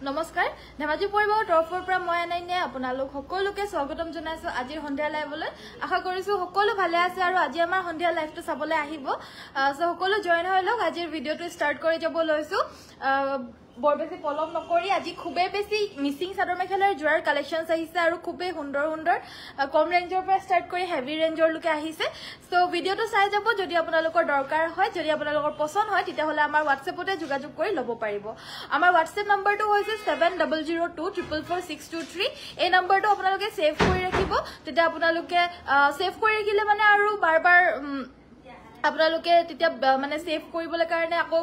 নমস্কাৰ ধেমাজি পৰিবাৰৰ তৰফৰ পৰা মই আনাইনে আপোনালোক সকলোকে স্বাগতম জনাইছো আজিৰ সন্ধিয়া লাইভলৈ আশা কৰিছো সকলো ভালে আছে আৰু আজি আমাৰ সন্ধিয়া লাইভটো চাবলৈ আহিব সো সকলো জয়েন হৈ লওক আজিৰ ভিডিওটো ষ্টাৰ্ট কৰি যাব লৈছো বৰ বেছি পলম নকৰি আজি খুবেই বেছি মিচিং চাদৰ মেখেলাৰ জোৰাৰ কালেকশনছ আহিছে আৰু খুবেই সুন্দৰ সুন্দৰ কম ৰেঞ্জৰ পৰা ষ্টাৰ্ট কৰি হেভি ৰেঞ্জৰ লকে আহিছে সো ভিডিওটো চাই যাব যদি আপোনালোকৰ দৰকাৰ হয় যদি আপোনালোকৰ পছন্দ হয় তেতিয়া হলে আমাৰ WhatsAppতে যোগাযোগ কৰি লব পাৰিব আমাৰ WhatsApp নম্বৰটো হৈছে 7002444623 এই নম্বৰটো আপোনালোকে সেভ কৰি ৰাখিব তেতিয়া আপোনালোকে সেভ কৰি ৰাখিলে মানে আৰু বাৰবাৰ আপোনালোকে তেতিয়া মানে সেভ কৰিবলৈ কাৰণে আকৌ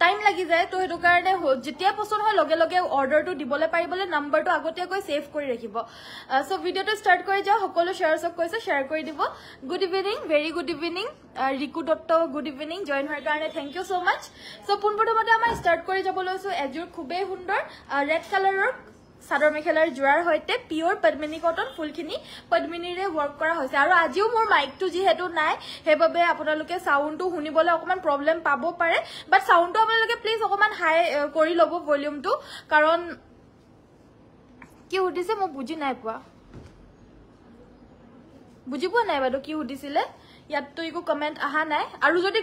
টাইম লাগি যায় তো হেতু কাৰণে যেতিয়া পছন্দ হয় লগে লগে অৰ্ডাৰটো দিবলৈ পাৰিবলে নম্বৰটো আগতীয়াকৈ সেভ কৰি ৰাখিব সো ভিডিওটো ষ্টাৰ্ট কৰি যাও সকলো শেয়াৰছক কৈছে শেয়াৰ কৰি দিব good evening very good evening Riku Dutta good evening join হোৱাৰ কাৰণে thank you so much so পোনপ্ৰথমতে আমাৰ ষ্টাৰ্ট কৰি যাব লৈছো এজোৰ খুবেই সুন্দৰ ৰেড কালাৰৰ চাদৰ মেখেলাৰ জোৰাৰ হৈতে পিওৰ পদ্মিনী কটন ফুলখিনি পদ্মিনীৰে ওয়াৰ্ক কৰা হৈছে আৰু আজিও মোৰ মাইকটো যেহেতু নাই হেবাবে আপোনালোকে সাউন্ডটো শুনিবলৈ অকমান প্ৰবলেম পাব পাৰে বাট সাউন্ডটো আপোনালোকে প্লিজ অকমান হাই কৰি লব ভলিউমটো কাৰণ কি উঠিছে মই বুজি নাই পোৱা বুজি পোৱা নাই বাদো কি উঠিছিলে ইয়াত তো ইকো কমেন্ট আহা নাই আৰু যদি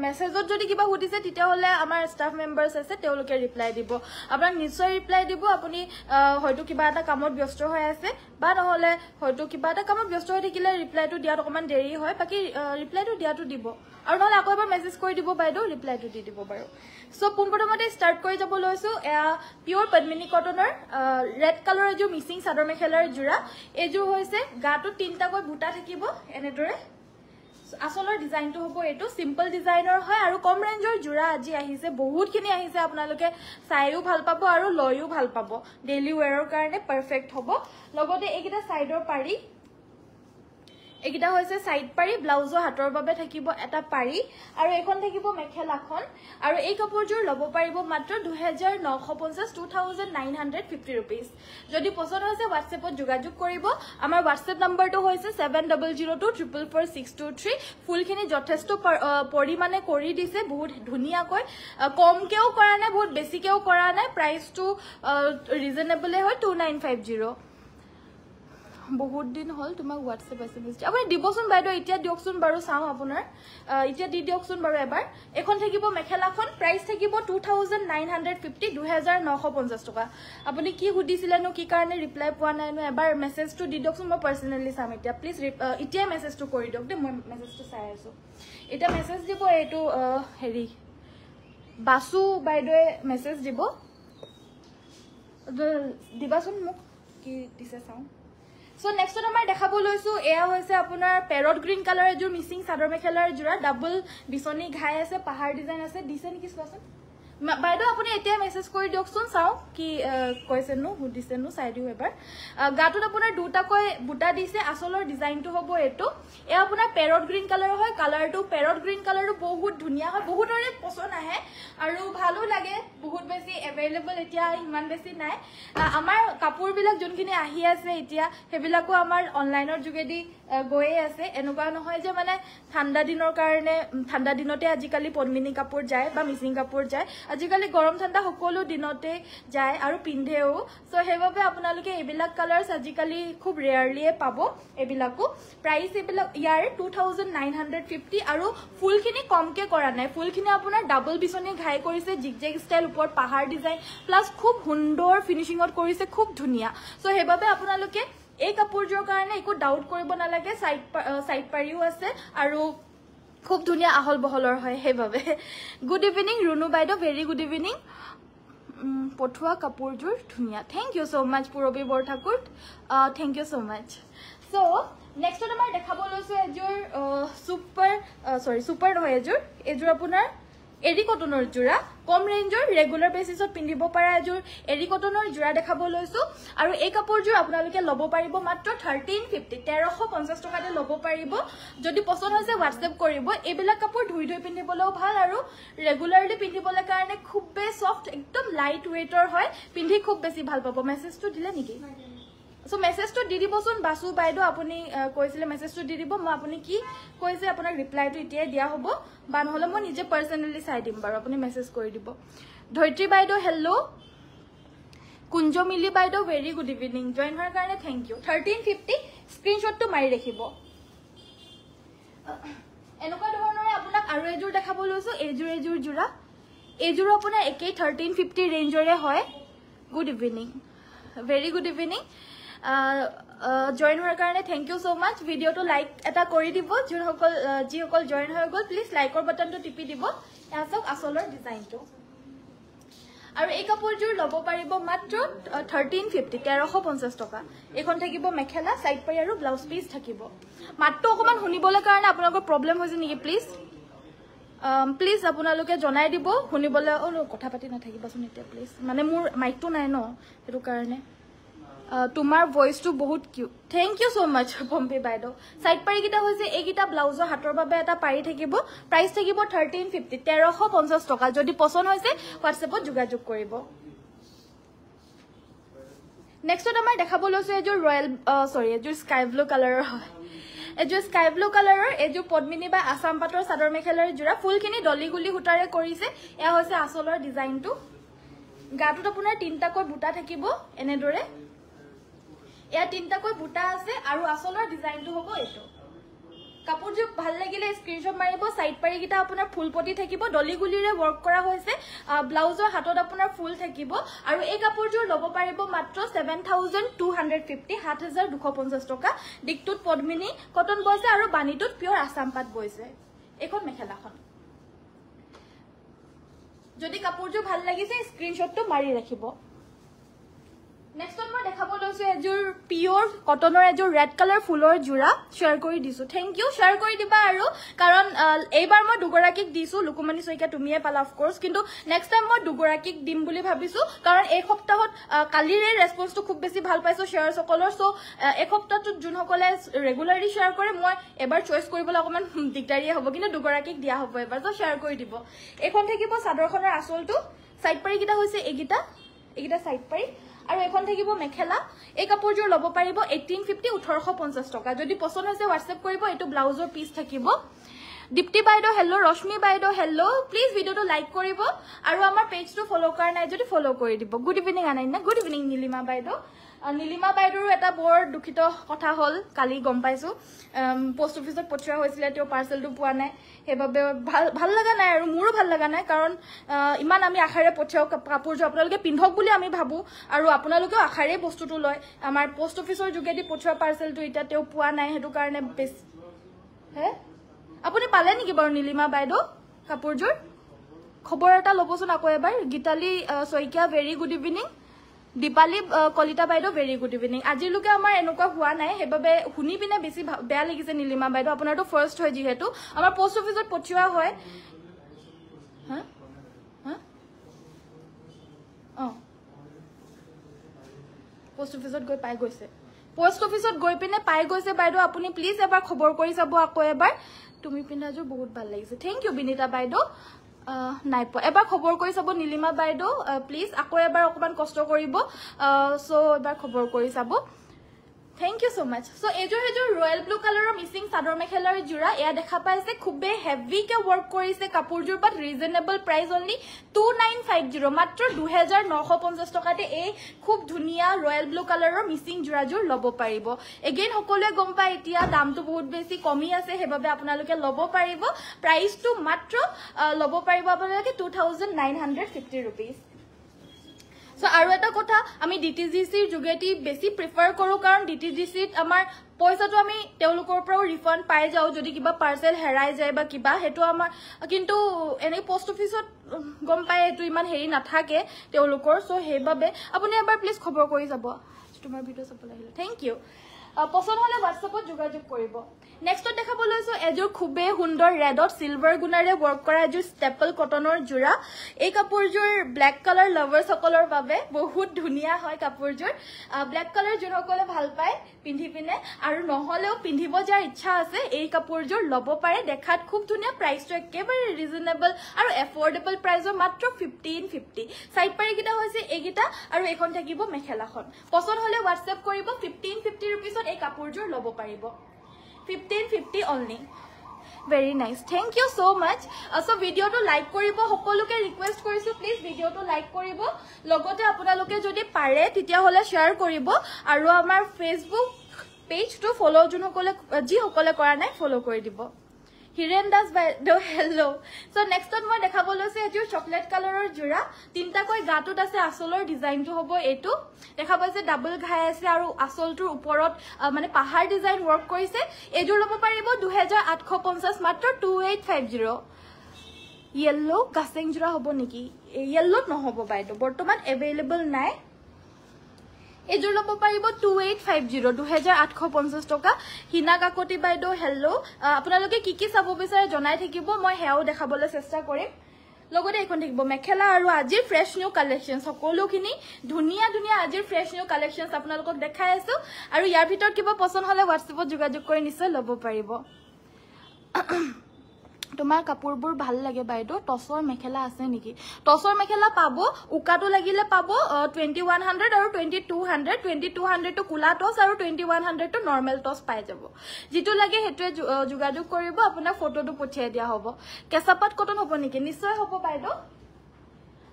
মেসেজত যদি কিবা উঠিছে তেতিয়া হলে আমাৰ স্টাফ মেম্বাৰস আছে তেওঁলোকে ৰিপ্লাই দিব আপোনাক নিশ্চয় ৰিপ্লাই দিব আপুনি হয়তো কিবা এটা কামত ব্যস্ত হৈ আছে বা নহলে হয়তো কিবা এটা কামত ব্যস্ত হৈ থাকিলে ৰিপ্লাইটো দিয়াত অকমান দেৰি হয় বাকি ৰিপ্লাইটো দিয়াটো দিব আৰু নহলে আকৌ এবাৰ মেসেজ কৰি দিব বাইদেউ ৰিপ্লাইটো দি দিব বাৰু সো পোনপ্ৰথমতে ষ্টাৰ্ট কৰি যাব লৈছো পিওৰ পদ্মিনী কটনৰ ৰেড কালাৰ এজো মিচিং চাদৰ মেখেলাৰ জোৰা এজো হৈছে গাটো তিনটাকৈ বুটা থাকিব এনেদৰে আসলৰ ডিজাইনটো হ'ব এটো সিম্পল ডিজাইনৰ হয় আৰু কম ৰেঞ্জৰ জোৰা আজি আহিছে বহুতখিনি আহিছে আপোনালোকে চাইও ভাল পাব আৰু লয়ও ভাল পাব ডেইলি ওয়্যাৰৰ কাৰণে পাৰফেক্ট হ'ব লগতে এইকিটা সাইডৰ পাৰি একিটা হৈছে সাইড পাৰি ব্লাউজৰ হাতৰ বাবে থাকিব এটা পাৰি আৰু এখন থাকিব মেখেলাখন আৰু এই কাপোৰজোৰ লব পাৰিব মাত্ৰ 2950 2950 rupees যদি পছন্দ হৈছে WhatsAppত যোগাযোগ কৰিব আমাৰ WhatsApp নম্বৰটো হৈছে 7002444623 ফুলখিনি যথেষ্ট পৰিমাণে কৰি দিছে বহুত ধুনিয়াকৈ কমকেও কৰা নাই বহুত বেছিকেও কৰা নাই প্ৰাইসটো ৰিজনেবল হয় 2950 বহুত দিন হল তোমাক WhatsApp SMS আপুনি দিবচোন বাইদেউ এতিয়া দিয়কচোন বাৰু চাও আপোনাৰ এতিয়া দি দিয়কচোন বাৰু এবাৰ এখন থাকিব মেখেলাখন প্ৰাইস থাকিব 2950 2950 টকা আপুনি কি হুদিছিলেনো কি কাৰণে ৰিপ্লাই পোৱা নাই নো এবাৰ মেসেজটো দি দিয়কচোন মই পাৰ্সোনালি চাম এতিয়া প্লিজ এতিয়া মেসেজটো কৰি দিয়ক দে মই মেসেজটো চাই আছো এটা মেসেজ দিব এটো হেৰি বাসু বাইদেৱে মেসেজ দিব দিবাচোন মোক কি দিছে চাও সো নেক্সট আমাৰ দেখাব লৈছো এয়া হৈছে আপোনাৰ পেৰট গ্ৰীন কালাৰ এজোৰ মিচিং চাদৰ মেখেলাৰ জোৰা ডাবল বিছনি ঘাই আছে পাহাৰ ডিজাইন আছে দিছে নেকি চোৱাচোন বাইদেউ আপুনি এতিয়া মেসেজ কৰি দিয়কচোন চাও কি কৈছে নো হুদিছে নো চাই দিও এবাৰ গাটোত আপোনাৰ দুটাকৈ বুটা দিছে আসলৰ ডিজাইনটো হ'ব এটো এ আপোনাৰ পেৰট গ্ৰীন কালাৰ হয় কালাৰটো পেৰট গ্ৰীন কালাৰটো বহুত ধুনিয়া হয় বহুতৰে পছন্দ আহে আৰু ভালো লাগে বহুত বেছি এভেইলেবল এতিয়া ইমান বেছি নাই আমাৰ কাপোৰবিলাক যোনখিনি আহি আছে এতিয়া হেবিলাকো আমাৰ অনলাইনৰ যোগেদি গৈয়ে আছে এনেকুৱা নহয় যে মানে ঠাণ্ডা দিনৰ কাৰণে ঠাণ্ডা দিনতে আজিকালি পদ্মিনী কাপোৰ যায় বা মিচিং কাপোৰ যায় আজিকালি গৰম ঠাণ্ডা সকলো দিনতে যায় আৰু পিন্ধেও সো হেবাবে আপোনালোকে এবিলাক কালাৰস আজিকালি খুব ৰেয়াৰলি পাব এবিলাকো প্ৰাইস এবিলাক ইয়াৰ 2950 আৰু ফুলখিনি কমকে কৰা নাই ফুলখিনি আপোনাৰ ডাবল বিছনি ঘাই কৰিছে জিগজেগ ষ্টাইল ওপৰত পাহাৰ ডিজাইন প্লাস খুব সুন্দৰ ফিনিশিংত কৰিছে খুব ধুনিয়া সো হেবাবে আপোনালোকে এই কাপোৰজোৰ কাৰণে একো ডাউট কৰিব নালাগে সাইড পাৰিও আছে আৰু খুব ধুনিয়া আহল বহলৰ হয় হেবাবে গুড ইভিনিং ৰুনু বাইদেউ ভেৰি গুড ইভিনিং পঠুৱা কাপোৰজোৰ ধুনিয়া thank you so mass Purabi Borthakur thank you so much so next আমাৰ দেখাব লৈছো এজোৰ সুপাৰ নহয় এজোৰ আপোনাৰ এৰি কটনৰ জোৰা কম ৰেঞ্জৰ ৰেগুলাৰ বেসিছত পিন্ধিব পৰা এজোৰ এৰি কটনৰ জোৰা দেখাব লৈছো আৰু এই কাপোৰজোৰ আপোনালোকে লব পাৰিব মাত্ৰ 1350 টকাতে লব পাৰিব যদি পছন্দ হৈছে WhatsApp কৰিব এইবিলাক কাপোৰ ধুই পিন্ধিবলৈও ভাল আৰু ৰেগুলাৰলি পিন্ধিবলৈ কাৰণে খুব সফট একদম লাইট ওয়েটৰ হয় পিন্ধি খুব বেছি ভাল পাব মেসেজটো দিলে নেকি সো মেসেজটো দি দিবচোন বাসু বাইদেউ আপুনি কৈছিলে মেসেজটো দি দিব মই আপুনি কি কৈছে আপোনাক ৰিপ্লাইটো এতিয়া দিয়া হ'ব বা নহলে মই নিজে পাৰ্সোনালি চাই দিম বাৰু আপুনি মেসেজ কৰি দিব ধৈত্ৰী বাইদেউ হেল্ল কুঞ্জমিলি বাইদেউ ভেৰি গুড ইভিনিং জয়েন হোৱাৰ কাৰণে থ্যাংক ইউ 1350 স্ক্ৰিনশ্বটটো মাৰি ৰাখিব এনেকুৱা ধৰণৰে আপোনাক আৰু এজোৰ দেখাব লৈছো এজোৰ জোৰা এজোৰ আপোনাৰ একেই 1350 ৰেঞ্জৰে হয় good evening very good evening join হোৱাৰ কাৰণে থ্যাংক ইউ সো মাচ ভিডিওটো লাইক এটা কৰি দিব যিসকল জয়েন হৈ গ'ল প্লিজ লাইকৰ বাটনটো টিপি দিব এয়া চাওক আচলৰ ডিজাইনটো আৰু এই কাপোৰযোৰ ল'ব পাৰিব মাত্ৰ 1350 1350 টকা এখন থাকিব মেখেলা সাইড পাই আৰু ব্লাউজ পিস থাকিব মাত্ৰ অকমান শুনিবলৈ কাৰণে আপোনালোকৰ প্ৰবলেম হৈছে নেকি প্লিজ আপোনালোকে জনাই দিব শুনিবলৈ কথা পাতি নাথাকিবাচোন এতিয়া প্লিজ মানে মোৰ মাইকটো নাই ন সেইটো কাৰণে তোমাৰ ভয়েসটো বহুত কিউট থ্যাংক ইউ সো মাচ পম্পি বাইদেউ সাইড পাৰি কিটা হৈছে এইকিটা ব্লাউজৰ হাতৰ বাবে এটা পাৰি থাকিব প্ৰাইস থাকিব 1350 1350 টকা যদি পছন্দ হৈছে হোৱাটছএপত যোগাযোগ কৰিব নেক্সট আমাৰ দেখাব লৈছো এজোৰ ৰয়েল এজোৰ স্কাই ব্লু কালাৰৰ হয় এজোৰ স্কাই ব্লু কালাৰৰ এজোৰ পদ্মিনী বা আসাম পাটৰ চাদৰ মেখেলাৰ জোৰা ফুলখিনি ডলিগুলি সূতাৰে কৰিছে এয়া হৈছে আচলৰ ডিজাইনটো গাটোত আপোনাৰ তিনটাকৈ বুটা থাকিব এনেদৰে এয়া তিনটাকৈ বুটা আছে আৰু আচলৰ ডিজাইনটো হ'ব এটো কাপোৰযোৰ ভাল লাগিলে স্ক্ৰিনশ্বট মাৰিব সাইড পাৰি কিটা আপোনাৰ ফুলপটি থাকিব ডলিগুলিৰে ওয়াৰ্ক কৰা হৈছে ব্লাউজৰ হাতত আপোনাৰ ফুল থাকিব আৰু এই কাপোৰযোৰ ল'ব পাৰিব মাত্ৰ 7250 7250 টকা দিকটোত পদ্মিনী কটন বৈছে আৰু বানিটোত পিওৰ আসাম পাট বৈছে এখন মেখেলাখন যদি কাপোৰযোৰ ভাল লাগিছে স্ক্ৰিনশ্বটটো মাৰি ৰাখিব নেক্সট মই দেখাব লৈছো এজোৰ পিওৰ কটনৰ এজোৰ ৰেড কালাৰ ফুলৰ জোৰা শেয়াৰ কৰি দিছো থ্যাংক ইউ শেয়াৰ কৰি দিবা আৰু কাৰণ এইবাৰ মই দুগৰাকীক দিছো লুকুমনি সৈকে তুমিয়ে পালা অফ কোৰ্স কিন্তু নেক্সট টাইম মই দুগৰাকীক দিম বুলি ভাবিছো কাৰণ এই সপ্তাহত কালিৰে ৰেসপন্সটো খুব বেছি ভাল পাইছো শেয়াৰ সকলৰ সো এই সপ্তাহত যোনসকলে ৰেগুলাৰলি শেয়াৰ কৰে মই এবাৰ চয়েস কৰিবলৈ অকমান দিগদাৰিয়ে হ'ব কিন্তু দুগৰাকীক দিয়া হ'ব এবাৰ তো শেয়াৰ কৰি দিব এখন থাকিব চাদৰখনৰ আচলটো সাইড পাৰি কিটা হৈছে এইগিটা সাইড পাৰি আৰু এখন থাকিব মেখেলা এই কাপোৰযোৰ ল'ব পাৰিব 1850 1850 টকা যদি পছন্দ হৈছে হোৱাটছএপ কৰিব এটো ব্লাউজৰ পিস থাকিব দীপ্তি বাইদেউ হেল্ল ৰশ্মি বাইদেউ হেল্ল প্লিজ ভিডিওটো লাইক কৰিব আৰু আমাৰ পেজটো ফলো কৰা নাই যদি ফলো কৰি দিব good evening Anaina good evening Nilima বাইদেউ নীলিমা বাইদেউৰ এটা বৰ দুখিত কথা হল কালি গম পাইছো পোষ্ট অফিসত পঠিওৱা হৈছিল তেওঁ পাৰ্সেলটো পোৱা নাই হেবাবে ভাল লাগা নাই আৰু মোৰো ভাল লাগা নাই কাৰণ ইমান আমি আখাৰে পঠিয়াও কাপোৰযোৰ আপোনালোকে পিন্ধক বুলি আমি ভাবো আৰু আপোনালোকেও আখাৰে বস্তুটো লয় আমাৰ পোষ্ট অফিসৰ যোগেদি পঠিওৱা পাৰ্সেলটো এটা তেওঁ পোৱা নাই হেতু কাৰণে বেছ হে আপুনি পালে নেকি বাৰু নীলিমা বাইদেউ কাপোৰযোৰ খবৰ এটা লবচোন আকৌ এবাৰ Gitali Saikia very good evening Dipali Kalita বাইদেউ ভেৰি গুড ইভিনিং আজিলৈকে আমাৰ এনেকুৱা হোৱা নাই হেবাবে শুনি পিনে বেছি বেয়া লাগিছে নীলিমা বাইদেউ আপোনাৰটো ফাৰ্স্ট হয় যিহেতু আমাৰ পোষ্ট অফিসত পঠিওৱা হয় পোষ্ট অফিসত গৈ পাই গৈছে পোষ্ট অফিসত গৈ পিনে পাই গৈছে বাইদেউ আপুনি প্লিজ এবাৰ খবৰ কৰি চাব আকৌ এবাৰ তুমি পিন্ধাযোৰ বহুত ভাল লাগিছে থ্যাংক ইউ বিনিতা বাইদেউ নাই পা এবাৰ খবৰ কৰি চাব নীলিমা বাইদেউ প্লিজ আকৌ এবাৰ অকমান কষ্ট কৰিব সো এবাৰ খবৰ কৰি চাব thank you so much so এজোৰ ৰয়েল ব্লু কালাৰৰ মিসিং চাদৰ মেখেলাৰ জোৰা এয়া দেখা পাইছে খুবে হেভি কে ওয়াৰ্ক কৰিছে কাপোৰযোৰ বাট ৰিজনেবল প্ৰাইস অনলি 2950 মাত্ৰ 2950 টকাতে এই খুব ধুনিয়া ৰয়েল ব্লু কালাৰৰ মিসিং জোৰাযোৰ ল'ব পাৰিব এগেইন সকলোৱে গম পায় এতিয়া দামটো বহুত বেছি কমি আছে হেবাবে আপোনালোকে ল'ব পাৰিব প্ৰাইসটো মাত্ৰ ল'ব পাৰিব আপোনালোকে 2950 rupees সো আৰু এটা কথা আমি ডিটিজিসিৰ যোগেদি বেছি প্ৰিফাৰ কৰো কাৰণ ডিটিজিসিত আমাৰ পইচাটো আমি তেওলোকৰ পৰাও ৰিফান্ড পাই যাও যদি কিবা পাৰ্সেল হেৰাই যায় বা কিবা হেতু আমাৰ কিন্তু এনে পোষ্ট অফিসত গম পায় এটো ইমান হেৰি নাথাকে তেওলোকৰ সো হেবাবে আপুনি এবাৰ প্লিজ খবৰ কৰি যাব তোমাৰ ভিডিও চাবলৈ আহিলে থ্যাংক ইউ পছন্দ হলে হোৱাটছএপত যোগাযোগ কৰিব নেক্সটত দেখাব লৈছো এযোৰ খুবেই সুন্দৰ ৰেডত সিলভাৰ গুণাৰে ওয়াৰ্ক কৰা এযোৰ ষ্টেপল কটনৰ জোৰা এই কাপোৰযোৰ ব্ল্যাক কালাৰ লাভাৰ সকলৰ বাবে বহুত ধুনিয়া হয় কাপোৰযোৰ ব্ল্যাক কালাৰ যোনসকলে ভাল পায় পিন্ধি পিনে আৰু নহলেও পিন্ধিব যাৰ ইচ্ছা আছে এই কাপোৰযোৰ লব পাৰে দেখাত খুব ধুনিয়া প্ৰাইসটো একেবাৰে ৰিজনেবল আৰু এফৰ্ডেবল প্ৰাইসৰ মাত্ৰ 1550 সাইড পাৰি কিটা হৈছে এইগিটা আৰু এখন থাকিব মেখেলাখন পছন্দ হলে হোৱাটছএপ কৰিব 1550 रुपीसত এই কাপোৰযোৰ লব পাৰিব 1550 only very nice thank you so much so video to like কৰিব সকলোকে ৰিকুৱেষ্ট কৰিছো প্লিজ ভিডিও to like কৰিব লগতে আপোনালোকে যদি পাৰে তেতিয়া হলে শেয়াৰ কৰিব আৰু আমাৰ ফেসবুক পেজ to follow যোনসকলে যি সকলে কৰা নাই ফলো কৰি দিব Hiren Das by the hello. So next one মই দেখাব লৈছে এটো চকলেট কালাৰৰ জোৰা তিনটা কই গাটুত আছে আসলৰ ডিজাইনটো হ'ব এটো দেখা পাইছে ডাবল ঘাই আছে আৰু আসলটোৰ ওপৰত মানে পাহাৰ ডিজাইন ওয়াৰ্ক কৰিছে এজোৰ লব পাৰিব 2850 মাত্ৰ 2850 yellow গাছেং জোৰা হ'ব নেকি yellow নহব বাইটো বৰ্তমান अवेलेबल নাই এজোৰ লব পাৰিব 2850 2850 টকা হিনা কাকতি বাইদো হেল্লো আপোনালোকে কি কি চাব বিচাৰে জনাই থাকিব মই হেও দেখাবলৈ চেষ্টা কৰিম লগতে এখন থাকিব মেখেলা আৰু আজিৰ ফ্ৰেশ নিউ কালেকশন সকলোখিনি ধুনিয়া ধুনিয়া আজিৰ ফ্ৰেশ নিউ কালেকশনস আপোনালোকক দেখাই আছো আৰু ইয়াৰ ভিতৰত কিবা পছন্দ হলে হোৱাটছএপত যোগাযোগ কৰি নিশ্চয় লব পাৰিব তোমাৰ কাপোৰবোৰ ভাল লাগে বাইদো টসৰ মেখেলা আছে নেকি টসৰ মেখেলা পাবো উকাটো লাগিলে পাবো 2100 আৰু 2200 তো কুলা টস আৰু 2100 তো নৰমাল টস পাই যাব যেটো লাগে হেতুৱে যোগাযোগ কৰিব আপোনাৰ ফটোটো পঠিয়াই দিয়া হ'ব কেঁচাপাত কটন হ'ব নেকি নিশ্চয় হ'ব বাইদো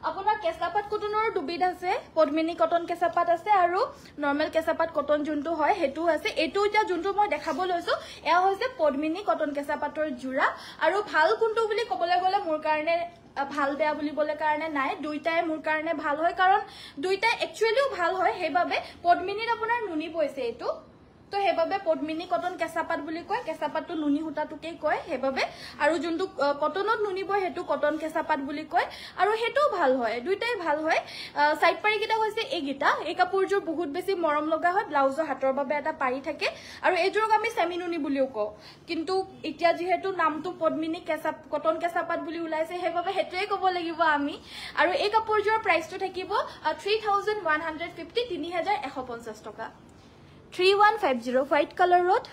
আপোনাৰ কেঁচাপাত কটনৰ দুবিধ আছে পদ্মিনী কটন কেঁচাপাত আছে আৰু নরমাল কেঁচাপাত কটন যোনটো হয় হেতু আছে এটো এটা যোনটো মই দেখাব লৈছো এয়া হৈছে পদ্মিনী কটন কেঁচাপাতৰ জোৰা আৰু ভাল কোনটো বুলি কবলৈ গলে মোৰ কাৰণে ভাল বেয়া বুলি বলে কাৰণে নাই দুইটাই মোৰ কাৰণে ভাল হয় কাৰণ দুইটাই একচুয়ালিও ভাল হয় হেবাবে পদ্মিনীৰ আপোনাৰ নুনি পইছে এটো তো হেবাবে পদ্মিনী কটন কেঁচাপাত বুলি কয় কেঁচাপাতটো নুনি হুটাটোকে কয় হেবাবে আৰু যোনটো কটনত নুনি বয় হেতু কটন কেঁচাপাত বুলি কয় আৰু হেতু ভাল হয় দুইটাই ভাল হয় সাইড পাৰি কিটা হৈছে এইগিটা এই কাপোৰযোৰ বহুত বেছি মৰম লগা হয় ব্লাউজৰ হাতৰ বাবে এটা পাৰি থাকে আৰু এইযোৰক আমি সেমি নুনি বুলিও কওঁ কিন্তু এতিয়া যেহেতু নামটো পদ্মিনী কটন কেঁচাপাত বুলি উলাইছে হেবাবে হেতুৱে ক'ব লাগিব আমি আৰু এই কাপোৰযোৰৰ প্ৰাইসটো থাকিব 3150 3150 টকা 3150 হোয়াইট কালাৰত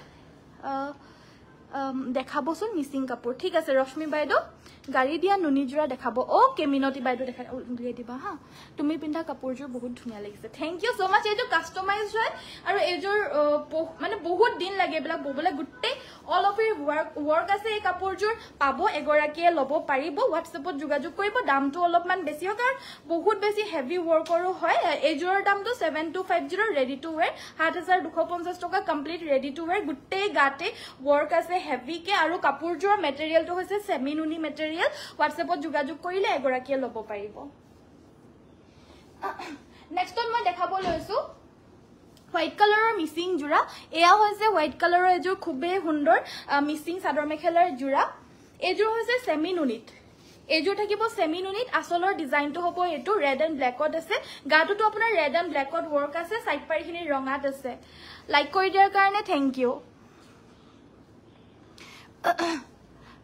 দেখাবচোন মিসিং কাপোৰ ঠিক আছে ৰশ্মি বাইদো গাড়ী দিয়া নুনি জোৰা দেখাব ওকে মিনতি বাইদো দেখা উলিয়াই দিবা হা তুমি পিন্ধা কাপোৰযোৰ বহুত ধুনিয়া লাগিছে থ্যাংক ইউ সো মাচ এইটো কাস্টমাইজ হয় আৰু এইযোৰ মানে বহুত দিন লাগে এবিলাক ববলে গুটে অল অফ ইৰ ওয়াৰ্ক আছে এই কাপোৰযোৰ পাব এগৰাকীয়ে লব পাৰিব হোৱাটছএপত যোগাযোগ কৰিব দামটো অলপমান বেছি হয় কাৰণ বহুত বেছি হেভি ওয়াৰ্কৰো হয় এইযোৰৰ দামটো 7250 ৰেডি টু ওয়্যাৰ 7250 টকা কমপ্লিট ৰেডি টু ওয়্যাৰ গুটে গাতে ওয়াৰ্ক আছে হেভি কে আৰু কাপোৰযোৰৰ মেটেৰিয়েলটো হৈছে সেমি নুনি মেটেৰিয়েল হোৱাটছএপত যোগাযোগ কৰিলে এগৰাকীয়ে লব পাৰিব নেক্সটত মই দেখাব লৈছো হোয়াইট কালাৰৰ মিসিং জোৰা এয়া হৈছে হোয়াইট কালাৰৰ এযোৰ খুবেই সুন্দৰ মিসিং চাদৰ মেখেলাৰ জোৰা এযোৰ হৈছে সেমি নুনিত এযোৰ থাকিব সেমি নুনিত আসলৰ ডিজাইনটো হ'ব এটো ৰেড এন্ড ব্ল্যাকত আছে গাটোটো আপোনাৰ ৰেড এন্ড ব্ল্যাকত ওয়াৰ্ক আছে সাইড পাৰিখিনি ৰঙাত আছে লাইক কৰি দিয়াৰ কাৰণে থ্যাংক ইউ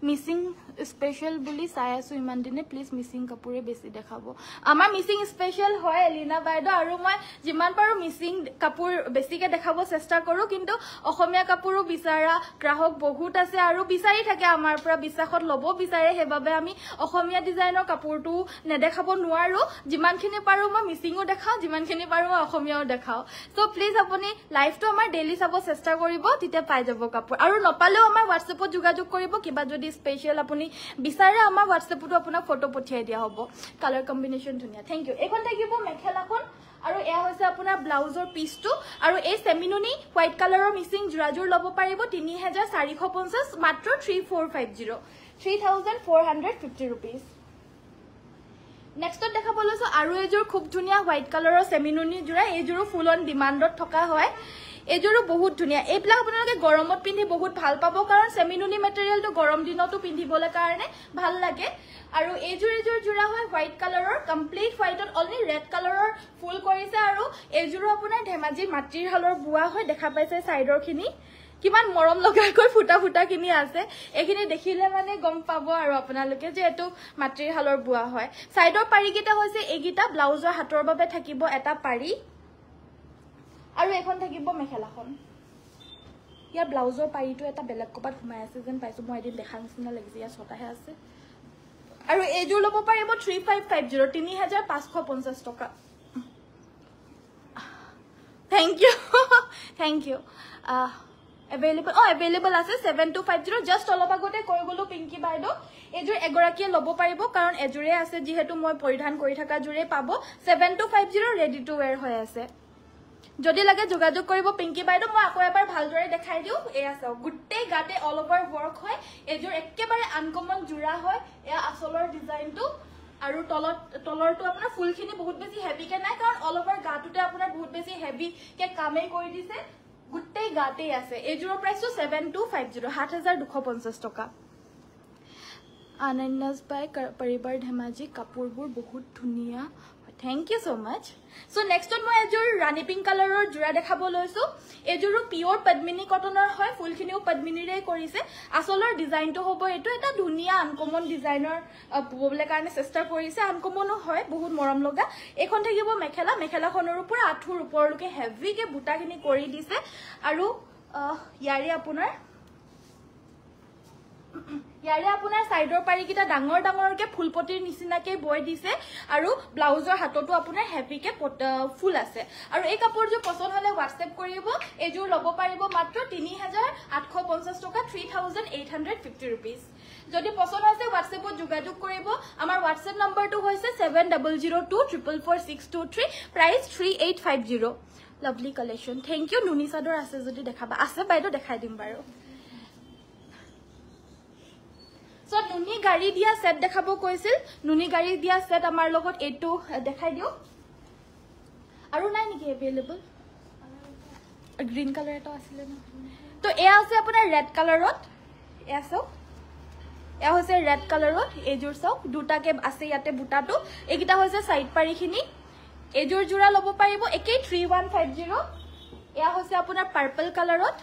মিসিং স্পেশাল বুলি চাই আছো ইমান দিনে প্লিজ মিসিং কাপোৰে বেছি দেখাব আমাৰ মিসিং স্পেশাল হয় এলিনা বাইদো আৰু মই যিমান পাৰো মিসিং কাপোৰ বেছিকে দেখাব চেষ্টা কৰো কিন্তু অসমীয়া কাপোৰো বিচাৰা গ্ৰাহক বহুত আছে আৰু বিচাৰি থাকে আমাৰ পৰা বিশ্বাসত লব বিচাৰে হেবাবে আমি অসমীয়া ডিজাইনৰ কাপোৰটো নেদেখাব নোৱাৰো যিমানখিনি পাৰো মই মিসিংও দেখাও যিমানখিনি পাৰো মই অসমীয়াও দেখাও সো প্লিজ আপুনি লাইভটো আমাৰ ডেইলি চাব চেষ্টা কৰিব তেতিয়া পাই যাব কাপোৰ আৰু নপালেও আমাৰ হোৱাটছএপত যোগাযোগ কৰিব কিবা যদি স্পেশাল আপুনি বিচাৰে আমাৰ হোৱাটছএপটো আপোনাক ফটো পঠিয়াই দিয়া হ'ব কালাৰ কম্বিনেশন ধুনিয়া থ্যাংক ইউ এখন থাকিব মেখেলাখন আৰু এয়া হৈছে আপোনাৰ ব্লাউজৰ পিসটো আৰু এই সেমিনুনি হোয়াইট কালাৰৰ মিসিং জোৰাজোৰ লব পাৰিব 3450 মাত্ৰ 3450 3450 रुपीस নেক্সটত দেখাব লৈছো আৰু এযোৰ খুব ধুনিয়া হোয়াইট কালাৰৰ সেমিনুনি জোৰা এইযোৰো ফুল অন ডিমান্ডত থকা হয় এযোৰো বহুত ধুনিয়া এইবিলাক আপোনালোকে গৰমত পিন্ধি বহুত ভাল পাব কাৰণ সেমিনুনি মেটেৰিয়েলটো গৰম দিনতো পিন্ধিবলৈ কাৰণে ভাল লাগে আৰু এযোৰ জোৰা হয় হোৱাইট কালাৰৰ কমপ্লিট হোৱাইটত অনলি ৰেড কালাৰৰ ফুল কৰিছে আৰু এযোৰো আপোনাৰ ধেমাজি মাটিৰ হালৰ বুৱা হয় দেখা পাইছে সাইডৰ খিনি কিমান মৰম লগাকৈ ফুটা কিনি আছে এখিনি দেখিলে মানে গম পাব আৰু আপোনালোকে যে এটো মাটিৰ হালৰ বুৱা হয় সাইডৰ পাৰিকিটা হৈছে এগিটা ব্লাউজৰ হাতৰ বাবে থাকিব এটা পাৰি আৰু এখন থাকিব মেখেলাখন ইয়া ব্লাউজৰ পাৰিটো এটা বেলেগ কপাত ঘুমাই আছে যেন পাইছো মই এদিন দেখা নিচিনা লাগিছে ইয়া ছটাহে আছে আৰু এযোৰ লব পাৰিব 3550 3550 টকা থ্যাংক ইউ available আছে 7250 just অলপ আগতে কৈ গলো পিঙ্কি বাইদো এযোৰ এগৰাকীয়ে লব পাৰিব কাৰণ এযোৰে আছে যেহেতু মই পৰিধান কৰি থকা জোৰে পাব 7250 ৰেডি টু ওয়্যাৰ হৈ আছে যদি লাগে যোগাযোগ কৰিব পিঙ্কি বাইদো মই আকৌ এবাৰ ভালদৰে দেখাই দিও এয়া চাও গুটে গাতে অল ওভাৰ ওয়াৰ্ক হয় এযোৰ একেবাৰে আনকমন জোৰা হয় এয়া আসলৰ ডিজাইনটো আৰু তলৰটো আপোনাৰ ফুলখিনি বহুত বেছি হেভি কে নাই কাৰণ অল ওভাৰ গাটোতে আপোনাৰ বহুত বেছি হেভি কে কামে কৰি দিছে গুটে গাতে আছে এযোৰৰ প্ৰাইসটো 7250 7250 টকা আনন্যাস বাই পৰিবাৰ ধেমাজি কাপোৰবোৰ বহুত ধুনিয়া Thank you so much. So next one মই এযোৰ ৰাণী পিংক কালাৰৰ জোৰা দেখাব লৈছো এযোৰো পিওৰ পদ্মিনী কটনৰ হয় ফুলখিনিও পদ্মিনীৰে কৰিছে আসলৰ ডিজাইনটো হ'ব এটো এটা ধুনিয়া আনকমন ডিজাইনৰ ববলে কাৰণে চেষ্টা কৰিছে আনকমনো হয় বহুত মৰম লগা এখন থাকিব মেখেলাখনৰ ওপৰ আঠুৰ ওপৰলৈকে হেভি কে বুটাখিনি কৰি দিছে আৰু ইয়াৰে আপোনাৰ সাইডৰ পাৰিকিটা ডাঙৰকে ফুলপটিৰ নিচিনাকে বৈ দিছে আৰু ব্লাউজৰ হাতটো আপোনাৰ হেভি কে ফুল আছে আৰু এই কাপোৰযোৰ পছন্দ হলে WhatsApp কৰিব এযোৰ লব পাৰিব মাত্ৰ 3850 টকা 3850 rupees যদি পছন্দ আছে WhatsAppত যোগাযোগ কৰিব আমাৰ WhatsApp নম্বৰটো হৈছে 7002444623 price 3850 lovely collection thank you নুনি সাদৰ আছে যদি দেখাবা আছে বাইদো দেখাই দিম বাৰু So নুনি গাড়ি দিয়া সেট দেখাব কৈছিল নুনি গাড়ি দিয়া সেট আমাৰ লগত এটো দেখাই দিও আৰু নাই নেকি अवेलेबल গ্ৰীন কালাৰ এটা আছিল না তো এয়া আছে আপোনাৰ ৰেড কালাৰত এয়া চাও এয়া হৈছে ৰেড কালাৰত এযোৰ চাও দুটাকে আছে ইয়াতে বুটাটো একিটা হৈছে সাইড পাৰিখিনি এযোৰ জোৰা লব পাৰিব একে 3150 এয়া হৈছে আপোনাৰ পাৰ্পল কালাৰত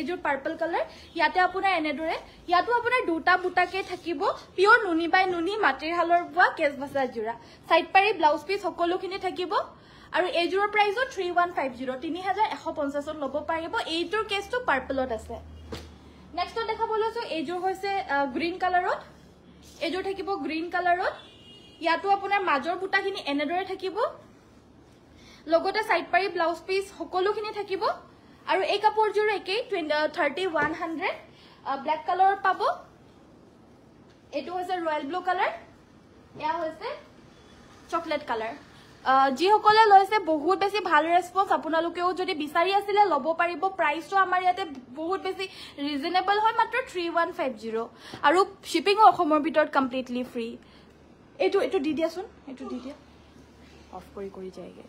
এযোৰ পাৰ্পল কালাৰ ইয়াতে আপোনাৰ এনেদৰে ইয়াতো আপোনাৰ দুটা বুটাকে থাকিব পিওৰ নুনি বাই নুনি মাটিৰ হালৰ বুৱা কেজ বাছা জোৰা সাইড পাৰি ব্লাউজ পিস সকলোখিনি থাকিব আৰু এযোৰৰ প্ৰাইসো 3150 3150 লব পাৰিব এইটোৰ কেছটো পাৰ্পলত আছে নেক্সট দেখাব লৈছো এযোৰ হৈছে গ্ৰীন কালাৰত এযোৰ থাকিব গ্ৰীন কালাৰত ইয়াতো আপোনাৰ মাজৰ বুটাখিনি এনেদৰে থাকিব লগতে সাইড পাৰি ব্লাউজ পিস সকলোখিনি থাকিব আৰু এই কাপোৰযোৰ একেই 3100 ব্ল্যাক কালাৰ পাব এটো হৈছে ৰয়্যাল ব্লু কালাৰ এয়া হৈছে চকলেট কালাৰ যি সকলে লৈছে বহুত বেছি ভাল ৰেসপন্স আপোনালোকেও যদি বিচাৰি আছিল লব পাৰিব প্ৰাইসটো আমাৰ ইয়াতে বহুত বেছি ৰিজনেবল হয় মাত্ৰ 3150 আৰু শিপিং অসমৰ ভিতৰত কমপ্লিটলি ফ্ৰী এটো দি দিয়াচোন এটো দি দিয়া অফ কৰি যায়গে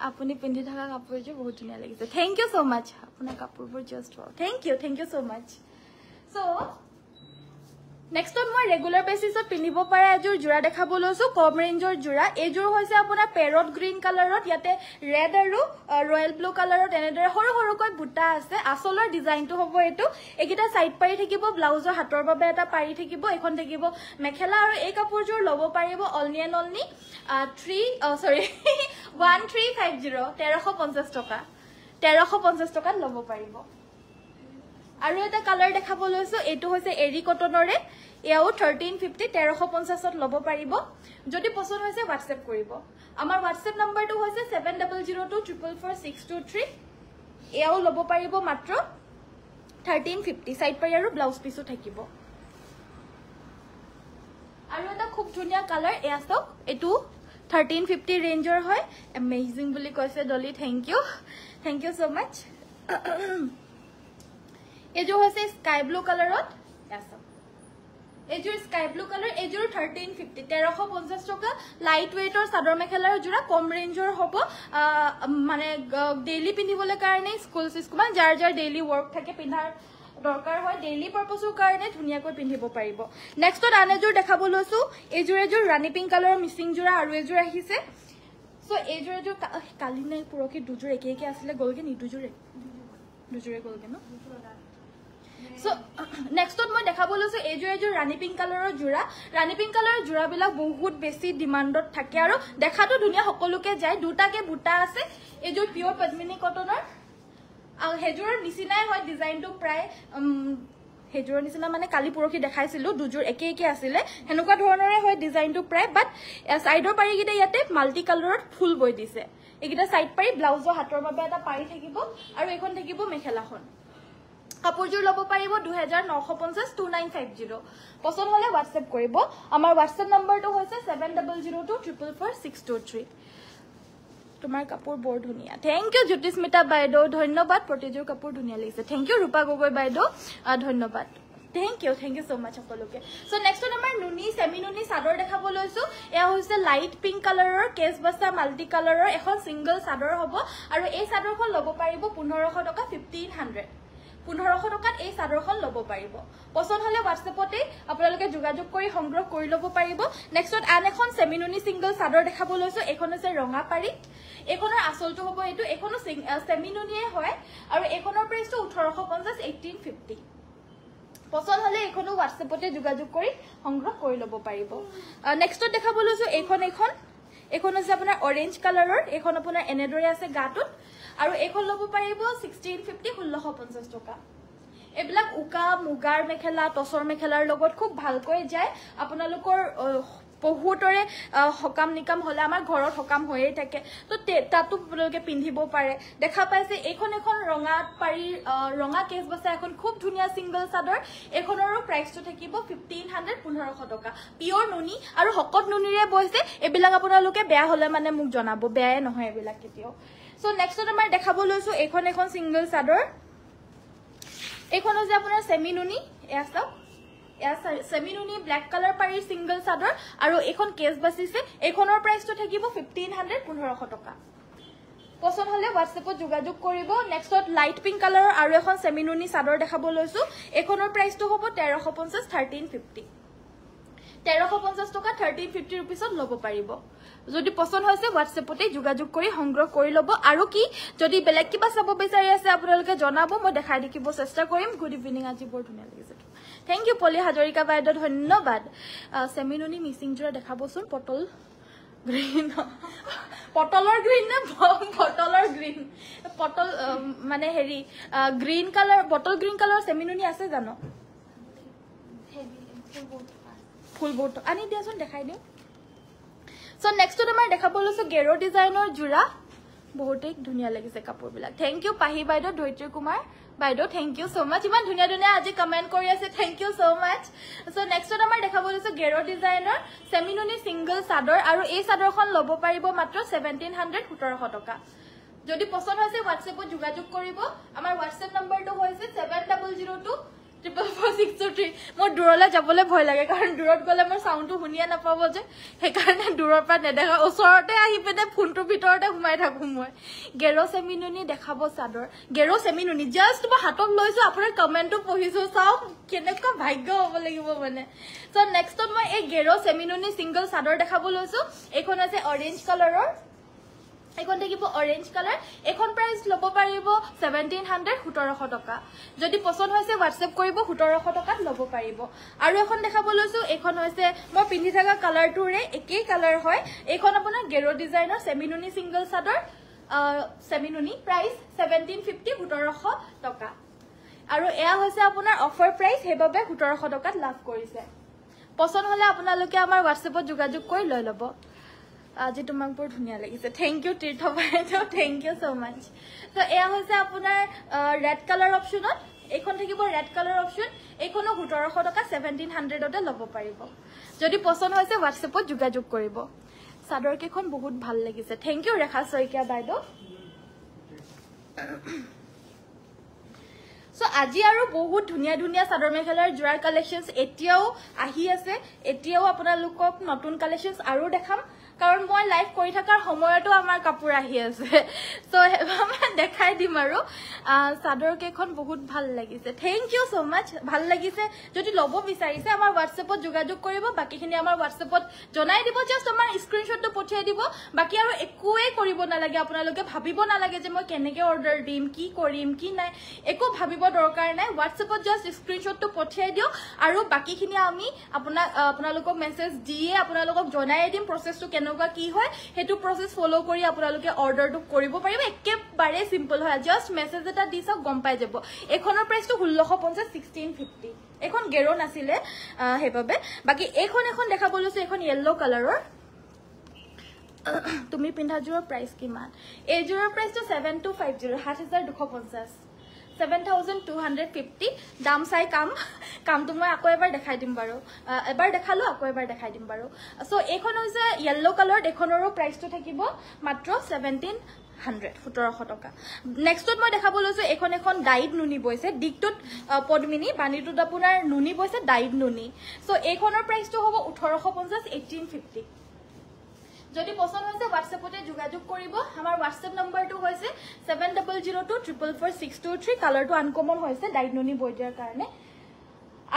আপুনি পিন্ধি থকা কাপোৰযোৰ বহুত ধুনিয়া লাগিছে থ্যাংক ইউ সো মাচ আপোনাৰ কাপোৰবোৰ just wow thank you so much so next মই ৰেগুলাৰ বেসিছত পিন্ধিব পৰা এযোৰ জোৰা দেখাব লৈছো কম ৰেঞ্জৰ জোৰা এযোৰ হৈছে আপোনাৰ পেৰট গ্ৰীন কালাৰত ইয়াতে ৰেড আৰু ৰয়্যাল ব্লু কালাৰত এনেদৰে সৰুকৈ বুটা আছে আসলৰ ডিজাইনটো হ'ব এটো একিটা সাইড পাৰি থাকিব ব্লাউজৰ হাতৰ বাবে এটা পাৰি থাকিব এখন থাকিব মেখেলা আৰু এই কাপোৰযোৰ লব পাৰিব অনলি 1350 1350 টকা 1350 টকাত লব পাৰিব আৰু এটা কালাৰ দেখাব লৈছো এটো হৈছে এৰি কটনৰে এয়াও 1350 1350 ত লব পাৰিব যদি পছন্দ হৈছে WhatsApp কৰিব আমাৰ WhatsApp নম্বৰটো হৈছে 7002444623 এয়াও লব পাৰিব মাত্ৰ 1350 সাইড পাৰি আৰু ব্লাউজ পিসও থাকিব আৰু এটা খুব ধুনিয়া কালাৰ এয়া চাওক এটো 1350 ৰেঞ্জৰ হয় এমেজিং বুলি কৈছে ডলি থ্যাংক ইউ সো মাচ এযোৰ হৈছে স্কাই ব্লু কালাৰত এজোৰ স্কাই ব্লু কালাৰ এজোৰ 1350 1350 টকা লাইট ওয়েটৰ চাদৰ মেখেলাৰ জোৰা কম ৰেঞ্জৰ হ'ব মানে ডেইলি পিন্ধিবলৈ কাৰণে স্কুল মানে যাৰ যাৰ ডেইলি ৱৰ্ক থাকে পিন্ধাৰ দৰকাৰ হয় ডেইলি পাৰপাসৰ কাৰণে ধুনিয়াকৈ পিন্ধিব পাৰিব নেক্সটত আন এজোৰ দেখাব লৈছো এজোৰ ৰাণী পিংক কালাৰৰ মিচিং জোৰা আৰু এজোৰ আহিছে সো এজোৰ কালি নাই পুৰকি দুজোৰ একে একে আছিলে গলগে নি দুজোৰে গলগে ন সো নেক্সটত মই দেখাব লৈছো এজোৰ ৰাণী পিংক কালাৰৰ জোৰাবিলাক বহুত বেছি ডিমান্ডত থাকে আৰু দেখাটো ধুনিয়া সকলোকে যায় দুটাকে বুটা আছে এজোৰ পিওৰ পদ্মিনী কটনৰ হেজোৰৰ নিচিনাই হয় ডিজাইনটো প্ৰায় হেজোৰৰ নিচিনা মানে কালি পুৰকি দেখাইছিলো দুজোৰ একে একে আছিলে হেনেকুৱা ধৰণৰে হয় ডিজাইনটো প্ৰায় বাট সাইডৰ পাৰিগিটা ইয়াতে মাল্টি কালাৰত ফুল বৈ দিছে এইগিটা সাইড পাৰি ব্লাউজৰ হাতৰ বাবে এটা পাৰি থাকিব আৰু এখন থাকিব মেখেলাখন কাপোৰজোৰ ল'ব পাৰিব 2950 2950 পছন্দ হলে WhatsApp কৰিব আমাৰ WhatsApp নম্বৰটো হৈছে 7002444623 তোমাৰ কাপোৰ বৰ ধুনিয়া থ্যাংক ইউ জ্যোতিস্মিতা বাইদেউ ধন্যবাদ প্ৰতিজোৰ কাপোৰ ধুনিয়া লাগিছে থ্যাংক ইউ ৰূপা গগৈ বাইদেউ ধন্যবাদ থ্যাংক ইউ সো মাচ সকলোকে সো নেক্সট আমাৰ নুনি সেমি নুনি চাদৰ দেখাব লৈছো এয়া হৈছে লাইট পিংক কালাৰৰ কেছ বাছা মাল্টি কালাৰৰ এখন সিঙ্গল চাদৰ হ'ব আৰু এই চাদৰখন ল'ব পাৰিব 1500 টকা 1500 1500 টকাত এই চাদৰখন ল'ব পাৰিব পছন্দ হলে WhatsAppতে আপোনালোকে যোগাযোগ কৰি সংগ্ৰহ কৰি ল'ব পাৰিব নেক্সটত আন এখন সেমিনুনি সিঙ্গল চাদৰ দেখাব লৈছো এখন আছে ৰঙা পাৰি এখনৰ আসলটো হ'ব এটো এখনো সেমিনুনিয়ে হয় আৰু এখনৰ প্ৰাইসটো 1850 1850 পছন্দ হলে এখনো WhatsAppতে যোগাযোগ কৰি সংগ্ৰহ কৰি ল'ব পাৰিব নেক্সটত দেখাব লৈছো এখন আছে আপোনাৰ অৰেঞ্জ কালাৰৰ এখন আপোনাৰ এনেদৰে আছে গাটোত আৰু এখন ল'ব পাৰিব 1650 1650 টকা এবিলাক উকা মুগাৰ মেখেলা টসৰ মেখেলাৰ লগত খুব ভালকৈ যায় আপোনালোকৰ বহুতৰে হকাম নিকাম হলে আমাৰ ঘৰত হকাম হৈয়ে থাকে তো তাতো আপোনালোকে পিন্ধিব পাৰে দেখা পাইছে এখন ৰঙা পাৰি ৰঙা কেছ বসা এখন খুব ধুনিয়া সিঙ্গল চাদৰ এখনৰো প্ৰাইসটো থাকিব 1500 1500 টকা পিওৰ নুনি আৰু হকত নুনিৰে বৈছে এবিলাক আপোনালোকে বেয়া হলে মানে মোক জনাব বেয়াই নহয় এবিলাক কেতিয়াও সো নেক্সটত আমাৰ দেখাব লৈছো এখন সিঙ্গল চাদৰ এখন আছে আপোনাৰ সেমি নুনি এয়া সেমিনুনি ব্ল্যাক কালাৰ পাৰি সিঙ্গল চাদৰ আৰু এখন কেছ বাছিছে এখনৰ প্ৰাইসটো থাকিব 1500 1500 টকা পছন্দ হলে WhatsAppত যোগাযোগ কৰিব নেক্সটত লাইট পিংক কালাৰৰ আৰু এখন সেমিনুনি চাদৰ দেখাব লৈছো এখনৰ প্ৰাইসটো হ'ব 1350 1350 1350 টকা 1350 रुपीसত ল'ব পাৰিব যদি পছন্দ হৈছে WhatsAppতে যোগাযোগ কৰি সংগ্ৰহ কৰি ল'ব আৰু কি যদি বেলেগ কিবা চাব বিচাৰি আছে আপোনালোকে জনাব মই দেখাই দিকিব চেষ্টা কৰিম গুড ইভিনিং আজি বৰ ধুনিয়া লাগিছে থ্যাংক ইউ পলি হাজৰিকা বাইদেউ ধন্যবাদ সেমিনুনি মিচিং জোৰা দেখাবচোন পটল গ্ৰীন পটলৰ গ্ৰীন না পটলৰ গ্ৰীন পটল মানে হেৰি green colour bottle green colour সেমিনুনি আছে জানো ফুল বোট আনি দিয়াচোন দেখাই দিও সো নেক্সটত আমাৰ দেখাব লৈছো গেৰো ডিজাইনৰ জোৰা বহুতেই ধুনিয়া লাগিছে কাপোৰবিলাক থ্যাংক ইউ পাহি বাইদেউ ধৈৰ্য কুমাৰ বাইদেউ থ্যাংক ইউ সো মাচ ইমান ধুনিয়া ধুনিয়া আজি কমেন্ট কৰি আছে thank you so much so নেক্সটত আমাৰ দেখাব লৈছো গেৰো ডিজাইনৰ সেমিনুনি সিঙ্গল চাদৰ আৰু এই চাদৰখন ল'ব পাৰিব মাত্ৰ 1700 1700 টকা যদি পছন্দ হৈছে WhatsAppত যোগাযোগ কৰিব আমাৰ WhatsApp নম্বৰটো হৈছে 7002 444623 মোৰ দূৰলৈ যাবলৈ ভয় লাগে কাৰণ দূৰত গলে মোৰ সাউন্ডটো শুনিয়া নাপাব যে হেকাৰণে দূৰৰ পৰা নেদেখা ওচৰতে আহি পেনে ফোনটোৰ ভিতৰতে ঘুমাই থাকো মই গেৰো সেমিনুনি দেখাব চাদৰ গেৰো সেমিনুনি জাস্ট মই হাতত লৈছো আপোনাৰ কমেন্টটো পঢ়িছো চাও কেনেকুৱা ভাগ্য হ'ব লাগিব মানে সো নেক্সটত মই এই গেৰো সেমিনুনি সিঙ্গল চাদৰ দেখাব লৈছো এখন আছে অৰেঞ্জ কালাৰৰ এখন দেখিব অৰেঞ্জ কালাৰ এখন প্ৰাইস ল'ব পাৰিব 1700 1700 টকা যদি পছন্দ হৈছে WhatsApp কৰিব 1700 টকাত ল'ব পাৰিব আৰু এখন দেখাব লৈছো এখন হৈছে মই পিন্ধি থকা কালাৰটোৰে একেই কালাৰ হয় এখন আপোনাৰ গেৰো ডিজাইনৰ সেমিনুনি সিঙ্গল চাদৰ সেমিনুনি প্ৰাইস 1750 1700 টকা আৰু এয়া হৈছে আপোনাৰ অফাৰ প্ৰাইস হেবাবে 1700 টকাত লাভ কৰিছে পছন্দ হলে আপোনালোকে আমাৰ WhatsAppত যোগাযোগ কৰি লৈ ল'ব আজি তোমাক বৰ ধুনিয়া লাগিছে থ্যাংক ইউ তীৰ্থ বাইদেউ থ্যাংক ইউ সো মাচ তো এয়া হৈছে আপোনাৰ ৰেড কালাৰ অপচনত এখন থাকিব ৰেড কালাৰ অপচন এখনো 1700 টকা 1700 তে ল'ব পাৰিব যদি পছন্দ হৈছে WhatsAppত যোগাযোগ কৰিব চাদৰ কেখন বহুত ভাল লাগিছে থ্যাংক ইউ ৰেখা শইকীয়া বাইদেউ সো আজি আৰু বহুত ধুনিয়া ধুনিয়া চাদৰ মেখেলাৰ জোৰাৰ কালেকশনস এতিয়াও আহি আছে এতিয়াও আপোনালোকক নতুন কালেকশনস আৰু দেখাম কাৰণ মই লাইভ কৰি থাকাৰ সময়তো আমাৰ কাপোৰ আহি আছে সো মই দেখাই দিম আৰু চাদৰ কেখন বহুত ভাল লাগিছে থ্যাংক ইউ সো মাচ ভাল লাগিছে যদি লব বিচাৰিছে আমাৰ WhatsAppত যোগাযোগ কৰিব বাকিখিনি আমাৰ WhatsAppত জনাই দিব জাস্ট আমাৰ স্ক্ৰিনশ্বটটো পঠিয়াই দিব বাকি আৰু একোৱে কৰিব নালাগে আপোনালোকে ভাবিব নালাগে যে মই কেনেকৈ অৰ্ডাৰ দিম কি কৰিম কি নাই একো ভাবিব দৰকাৰ নাই WhatsAppত জাস্ট স্ক্ৰিনশ্বটটো পঠিয়াই দিও আৰু বাকিখিনি আমি আপোনালোকক মেছেজ দিয়ে আপোনালোকক জনাই দিম প্ৰসেসটো কেনেকুৱা কি হয় হেতু প্ৰসেস ফলো কৰি আপোনালোকে অৰ্ডাৰটো কৰিব পাৰিব একেবাৰে সিম্পল হয় জাস্ট মেছেজ এটা দি চাওক গম পাই যাব এখনৰ প্ৰাইসটো 1650 1650 এখন গেৰো নাছিলে হেবাবে বাকি এখন দেখাব লৈছো এখন ইয়েলো কালাৰৰ তুমি পিন্ধা জোৰৰ প্ৰাইস কিমান এই জোৰৰ প্ৰাইসটো 7250 7250 7250 দাম চাই কামটো মই আকৌ এবাৰ দেখাই দিম বাৰু এবাৰ দেখালো আকৌ এবাৰ দেখাই দিম বাৰু সো এইখন হৈছে ইয়েলো কালাৰ এখনৰো প্ৰাইসটো থাকিব মাত্ৰ 1700 টকা নেক্সটত মই দেখাব লৈছো এখন ডাইড নুনি বৈছে দিকটোত পদ্মিনী বাণীটোত আপোনাৰ নুনি বৈছে ডাইড নুনি সো এইখনৰ প্ৰাইসটো হ'ব 1850 1850 যদি পছন্দ হৈছে WhatsAppতে যোগাযোগ কৰিব আমাৰ WhatsApp নম্বৰটো হৈছে 7002444623 কালাৰটো আনকমন হৈছে ডাইড নুনি বৈ দিয়াৰ কাৰণে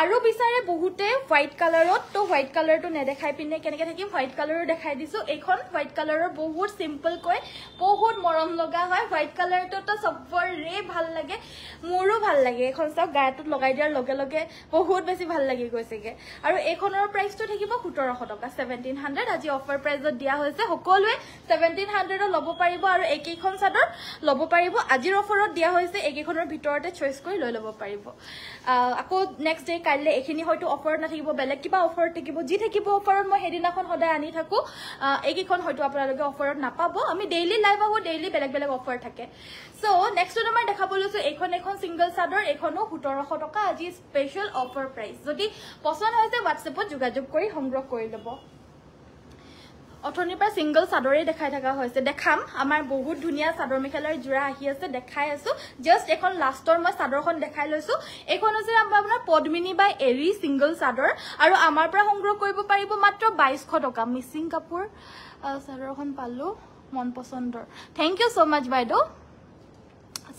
আৰু বিচাৰে বহুতে হোৱাইট কালাৰত তো হোৱাইট কালাৰটো নেদেখাই পিনে কেনেকৈ থাকিম হোৱাইট কালাৰো দেখাই দিছো এইখন হোৱাইট কালাৰৰ বহুত সিম্পল কৈ বহুত মৰম লগা হয় হোৱাইট কালাৰটো তো সবৰে ভাল লাগে মোৰো ভাল লাগে এখন সব গায়টোত লগাই দিয়াৰ লগে লগে বহুত বেছি ভাল লাগি গৈছেগে আৰু এইখনৰ প্ৰাইসটো থাকিব 1700 টকা 1700 আজি অফাৰ প্ৰাইসত দিয়া হৈছে সকলোৱে 1700 ল'ব পাৰিব আৰু একেখন চাদৰ ল'ব পাৰিব আজিৰ অফাৰত দিয়া হৈছে একেখনৰ ভিতৰতে চইচ কৰি লৈ ল'ব পাৰিব আকৌ নেক্সট ডে কাইলে এখিনি হয়তো অফাৰত নাথাকিব বেলেগ কিবা অফাৰত থাকিব যি থাকিব অফাৰত মই হেদিনাখন সদায় আনি থাকো একেখন হয়তো আপোনালোকে অফাৰত নাপাব আমি ডেইলি লাইভ আহো ডেইলি বেলেগ বেলেগ অফাৰ থাকে সো নেক্সট আমাৰ দেখাব লৈছো এখন সিঙ্গল চাদৰ এখনো 1700 টকা আজি স্পেশাল অফাৰ প্ৰাইস যদি পছন্দ হৈছে WhatsAppত যোগাযোগ কৰি সংগ্ৰহ কৰি ল'ব অথনিৰ পৰা সিঙ্গল চাদৰে দেখাই থাকা হৈছে দেখাম আমাৰ বহুত ধুনিয়া চাদৰ মেখেলাৰ জোৰা আহি আছে দেখাই আছো জাস্ট এখন লাষ্টৰ মই চাদৰখন দেখাই লৈছো এখন হৈছে আপোনাৰ পদ্মিনী বাই এৰি সিঙ্গল চাদৰ আৰু আমাৰ পৰা সংগ্ৰহ কৰিব পাৰিব মাত্ৰ 2200 টকা মিচিং কাপোৰ চাদৰখন পালো মন পছন্দৰ থ্যাংক ইউ সো মাচ বাইদেউ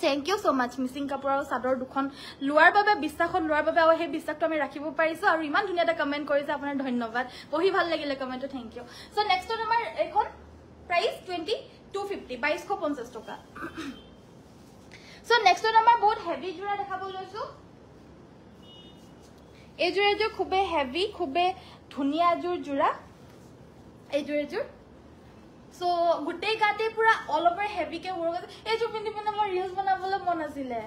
থ্যাংক ইউ সো মাচ মিচিং কাপোৰ আৰু চাদৰ দুখন লোৱাৰ বাবে বিশ্বাসত লোৱাৰ বাবে আৰু সেই বিশ্বাসটো আমি ৰাখিব পাৰিছো আৰু ইমান ধুনিয়া এটা কমেন্ট কৰিছে আপোনাৰ ধন্যবাদ পঢ়ি ভাল লাগিলে কমেন্টটো থ্যাংক ইউ সো নেক্সট আমাৰ এখন প্ৰাইস 2250 2250 টকা সো নেক্সট আমাৰ বহুত হেভি জোৰা দেখাব লৈছো এই জোৰা খুবে হেভি খুবে ধুনিয়া জোৰা এই জোৰ সো গুটেই গাতে পুৰা অল ওভাৰ হেভি কে ওৱৰ্ক এই জোৰ পিন্ধি পিনে মই ৰিলস বনাবলৈ মন আছিলে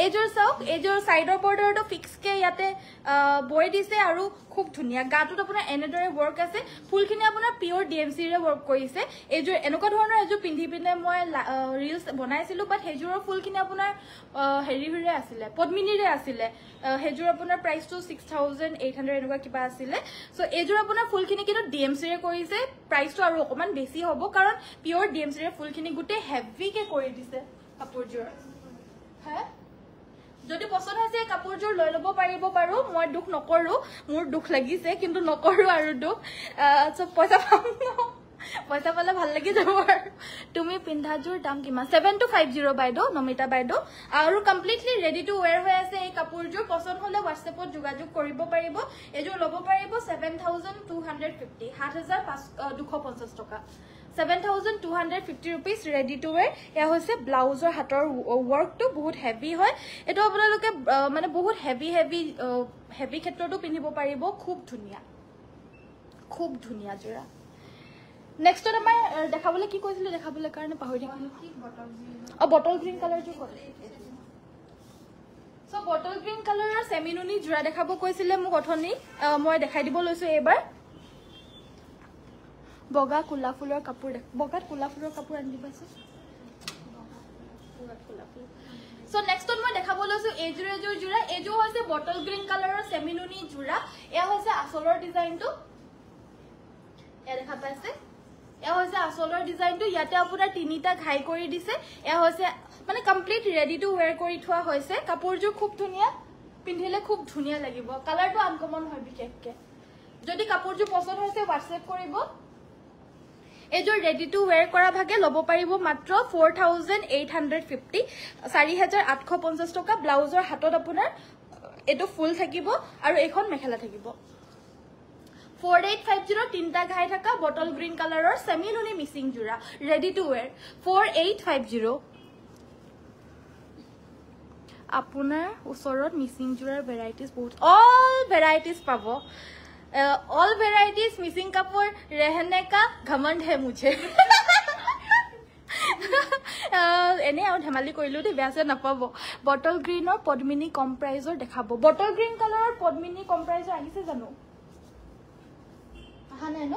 এজোৰ চাওক এজোৰ সাইডৰ বৰ্ডাৰটো ফিক্স কে ইয়াতে বৈ দিছে আৰু খুব ধুনিয়া গাটোত আপোনাৰ এনেদৰে ওৱৰ্ক আছে ফুলখিনি আপোনাৰ পিওৰ ডিএমসি ৰে ওৱৰ্ক কৰিছে এজোৰ এনেকুৱা ধৰণৰ এজোৰ পিন্ধি পিনে মই ৰিলস বনাইছিলো বাট হেজোৰৰ ফুলখিনি আপোনাৰ হেৰি হিৰে আছিলে পদ্মিনীৰে আছিলে হেজোৰ আপোনাৰ প্ৰাইসটো 6800 এনেকুৱা কিবা আছিলে সো এজোৰ আপোনাৰ ফুলখিনি কিন্তু ডিএমসি ৰে কৰিছে প্ৰাইসটো আৰু অকমান বেছি হ'ব কাৰণ পিওৰ ডিএমসি ৰে ফুলখিনি গুটে হেভি কে কৰি দিছে কাপোৰজোৰ হ্যাঁ যদি পছন্দ হৈছে কাপোৰজোৰ লৈ ল'ব পাৰিব বাৰু মই দুখ নকৰো মোৰ দুখ লাগিছে কিন্তু নকৰো আৰু দুখ সব পইচা পাম পইচা পালে ভাল লাগি যাব আৰু তুমি পিন্ধাজোৰ দাম কিমান 7250 বাইদেউ নমিতা বাইদেউ আৰু কমপ্লিটলি ৰেডি টু ওয়্যাৰ হৈ আছে এই কাপোৰজোৰ পছন্দ হলে WhatsAppত যোগাযোগ কৰিব পাৰিব এজোৰ ল'ব পাৰিব 7250 7250 টকা 7250 rupees ready to wear या होइसे ब्लाउजर हाতৰ ওয়াৰ্কটো বহুত হেভি হয় এটো আপোনালোকে মানে বহুত হেভি ক্ষেত্ৰটো পিন্ধিব পাৰিব খুব ধুনিয়া জোৰা নেক্সট আমাৰ দেখাবলৈ কি কৈছিল দেখাবলৈ কাৰণে পাহৰি থাকিলো বটল গ্ৰীন কালাৰ জো সো বটল গ্ৰীন কালাৰৰ সেমিনুনি জোৰা দেখাব কৈছিলে মোক অথনি মই দেখাই দিব লৈছো এবাৰ বগা কুলা ফুলৰ কাপোৰ বগাত কুলা ফুলৰ কাপোৰ আনি দিবাছো সো নেক্সটত মই দেখাব লৈছো এজোৰ জোৰা এজো হৈছে বটল গ্ৰীন কালাৰৰ সেমিনুনি জোৰা এয়া হৈছে আসলৰ ডিজাইনটো এ দেখা পাইছে এয়া হৈছে আচলৰ ডিজাইনটো ইয়াতে আপোনাৰ তিনিটা ঘাই কৰি দিছে এয়া হৈছে মানে কমপ্লিট ৰেডি টু ওয়্যাৰ কৰি থোৱা হৈছে কাপোৰযোৰ খুব ধুনিয়া পিন্ধিলে খুব ধুনিয়া লাগিব কালাৰটো আনকমন হয় বিশেষকে যদি কাপোৰযোৰ পছন্দ হৈছে WhatsApp কৰিব এযোৰ ৰেডি টু ওয়্যাৰ কৰা ভাগে লব পাৰিব মাত্ৰ 4850 4850 টকা ব্লাউজৰ হাতত আপোনাৰ এটো ফুল থাকিব আৰু এখন মেখেলা থাকিব 4850 তিনটা ঘাই থাকা বটল গ্ৰীণ কালাৰৰ সেমি নুনি মিসিং জোৰা ৰেডি টু ওয়্যাৰ 4850 আপোনাৰ ওচৰত মিসিং জোৰাৰ ভেৰাইটিজ বহুত অল ভেৰাইটিজ পাব all varieties missing কাপোৰ रहने का घमंड है मुझे এনে আৰু ধেমালি কৰিলো দে বেয়াছে নাপাব বটল গ্ৰীনৰ পদ্মিনী কম প্ৰাইজৰ দেখাব বটল গ্ৰীণ কালাৰৰ পদ্মিনী কম প্ৰাইজৰ আহিছে জানো আহা নাই ন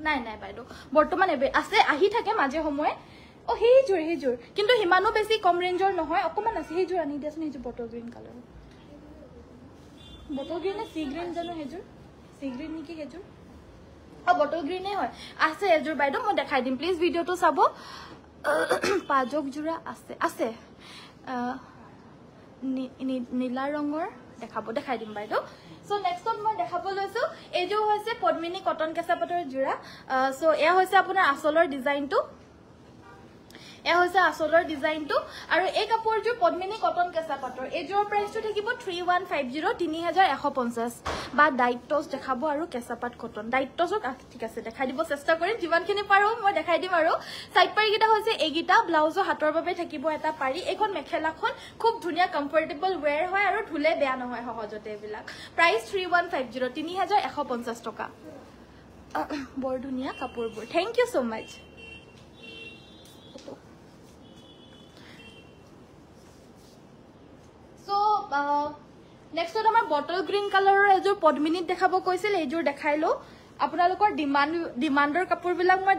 নাই নাই বাইদেউ বৰ্তমান আছে আহি থাকে মাজে সময়ে ও হেইজোৰ কিন্তু হিমানো বেছি কম ৰেঞ্জৰ নহয় অকমান আছে হেইজোৰ আনি দিয়াচোন হেইজোৰ bottle green colour bottle green নে সি গ্ৰীণ জানো হেইজোৰ সি গ্ৰীণ নেকি হেইজোৰ বটল গ্ৰীণে হয় আছে এজোৰ বাইদেউ মই দেখাই দিম প্লিজ ভিডিওটো চাব পাজক জোৰা আছে আছে নীলা ৰঙৰ দেখাই দিম বাইদেউ সো নেক্সট মই দেখাব লৈছো এজোৰ হৈছে পদ্মিনী কটন কেঁচা পাটৰ জোৰা সো এয়া হৈছে আপোনাৰ আচলৰ ডিজাইনটো এয়া হৈছে আচলৰ ডিজাইনটো আৰু এই কাপোৰযোৰ পদ্মিনী কটন কেঁচা পাটৰ এজোৰ প্ৰাইসটো থাকিব 3150 3150 বা ডাইটস দেখাব আৰু কেঁচা পাট কটন ডাইটসক ঠিক আছে দেখাই দিব চেষ্টা কৰিম যিমানখিনি পাৰো মই দেখাই দিম আৰু সাইড পাৰি গিটা হৈছে এগিটা ব্লাউজৰ হাতৰ বাবে থাকিব এটা পাৰি এখন মেখেলাখন খুব ধুনিয়া কমফৰ্টেবল ওয়্যাৰ হয় আৰু ধুলে বেয়া নহয় সহজতে এবিলাক প্ৰাইস 3150 3150 টকা বৰ ধুনিয়া কাপোৰবোৰ thank you so mass next আমাৰ বটল গ্ৰীণ কালাৰৰ এজোৰ পদ্মিনীত দেখাব কৈছিল এইজোৰ দেখাইলো আপোনালোকৰ ডিমান্ডৰ কাপোৰবিলাক মই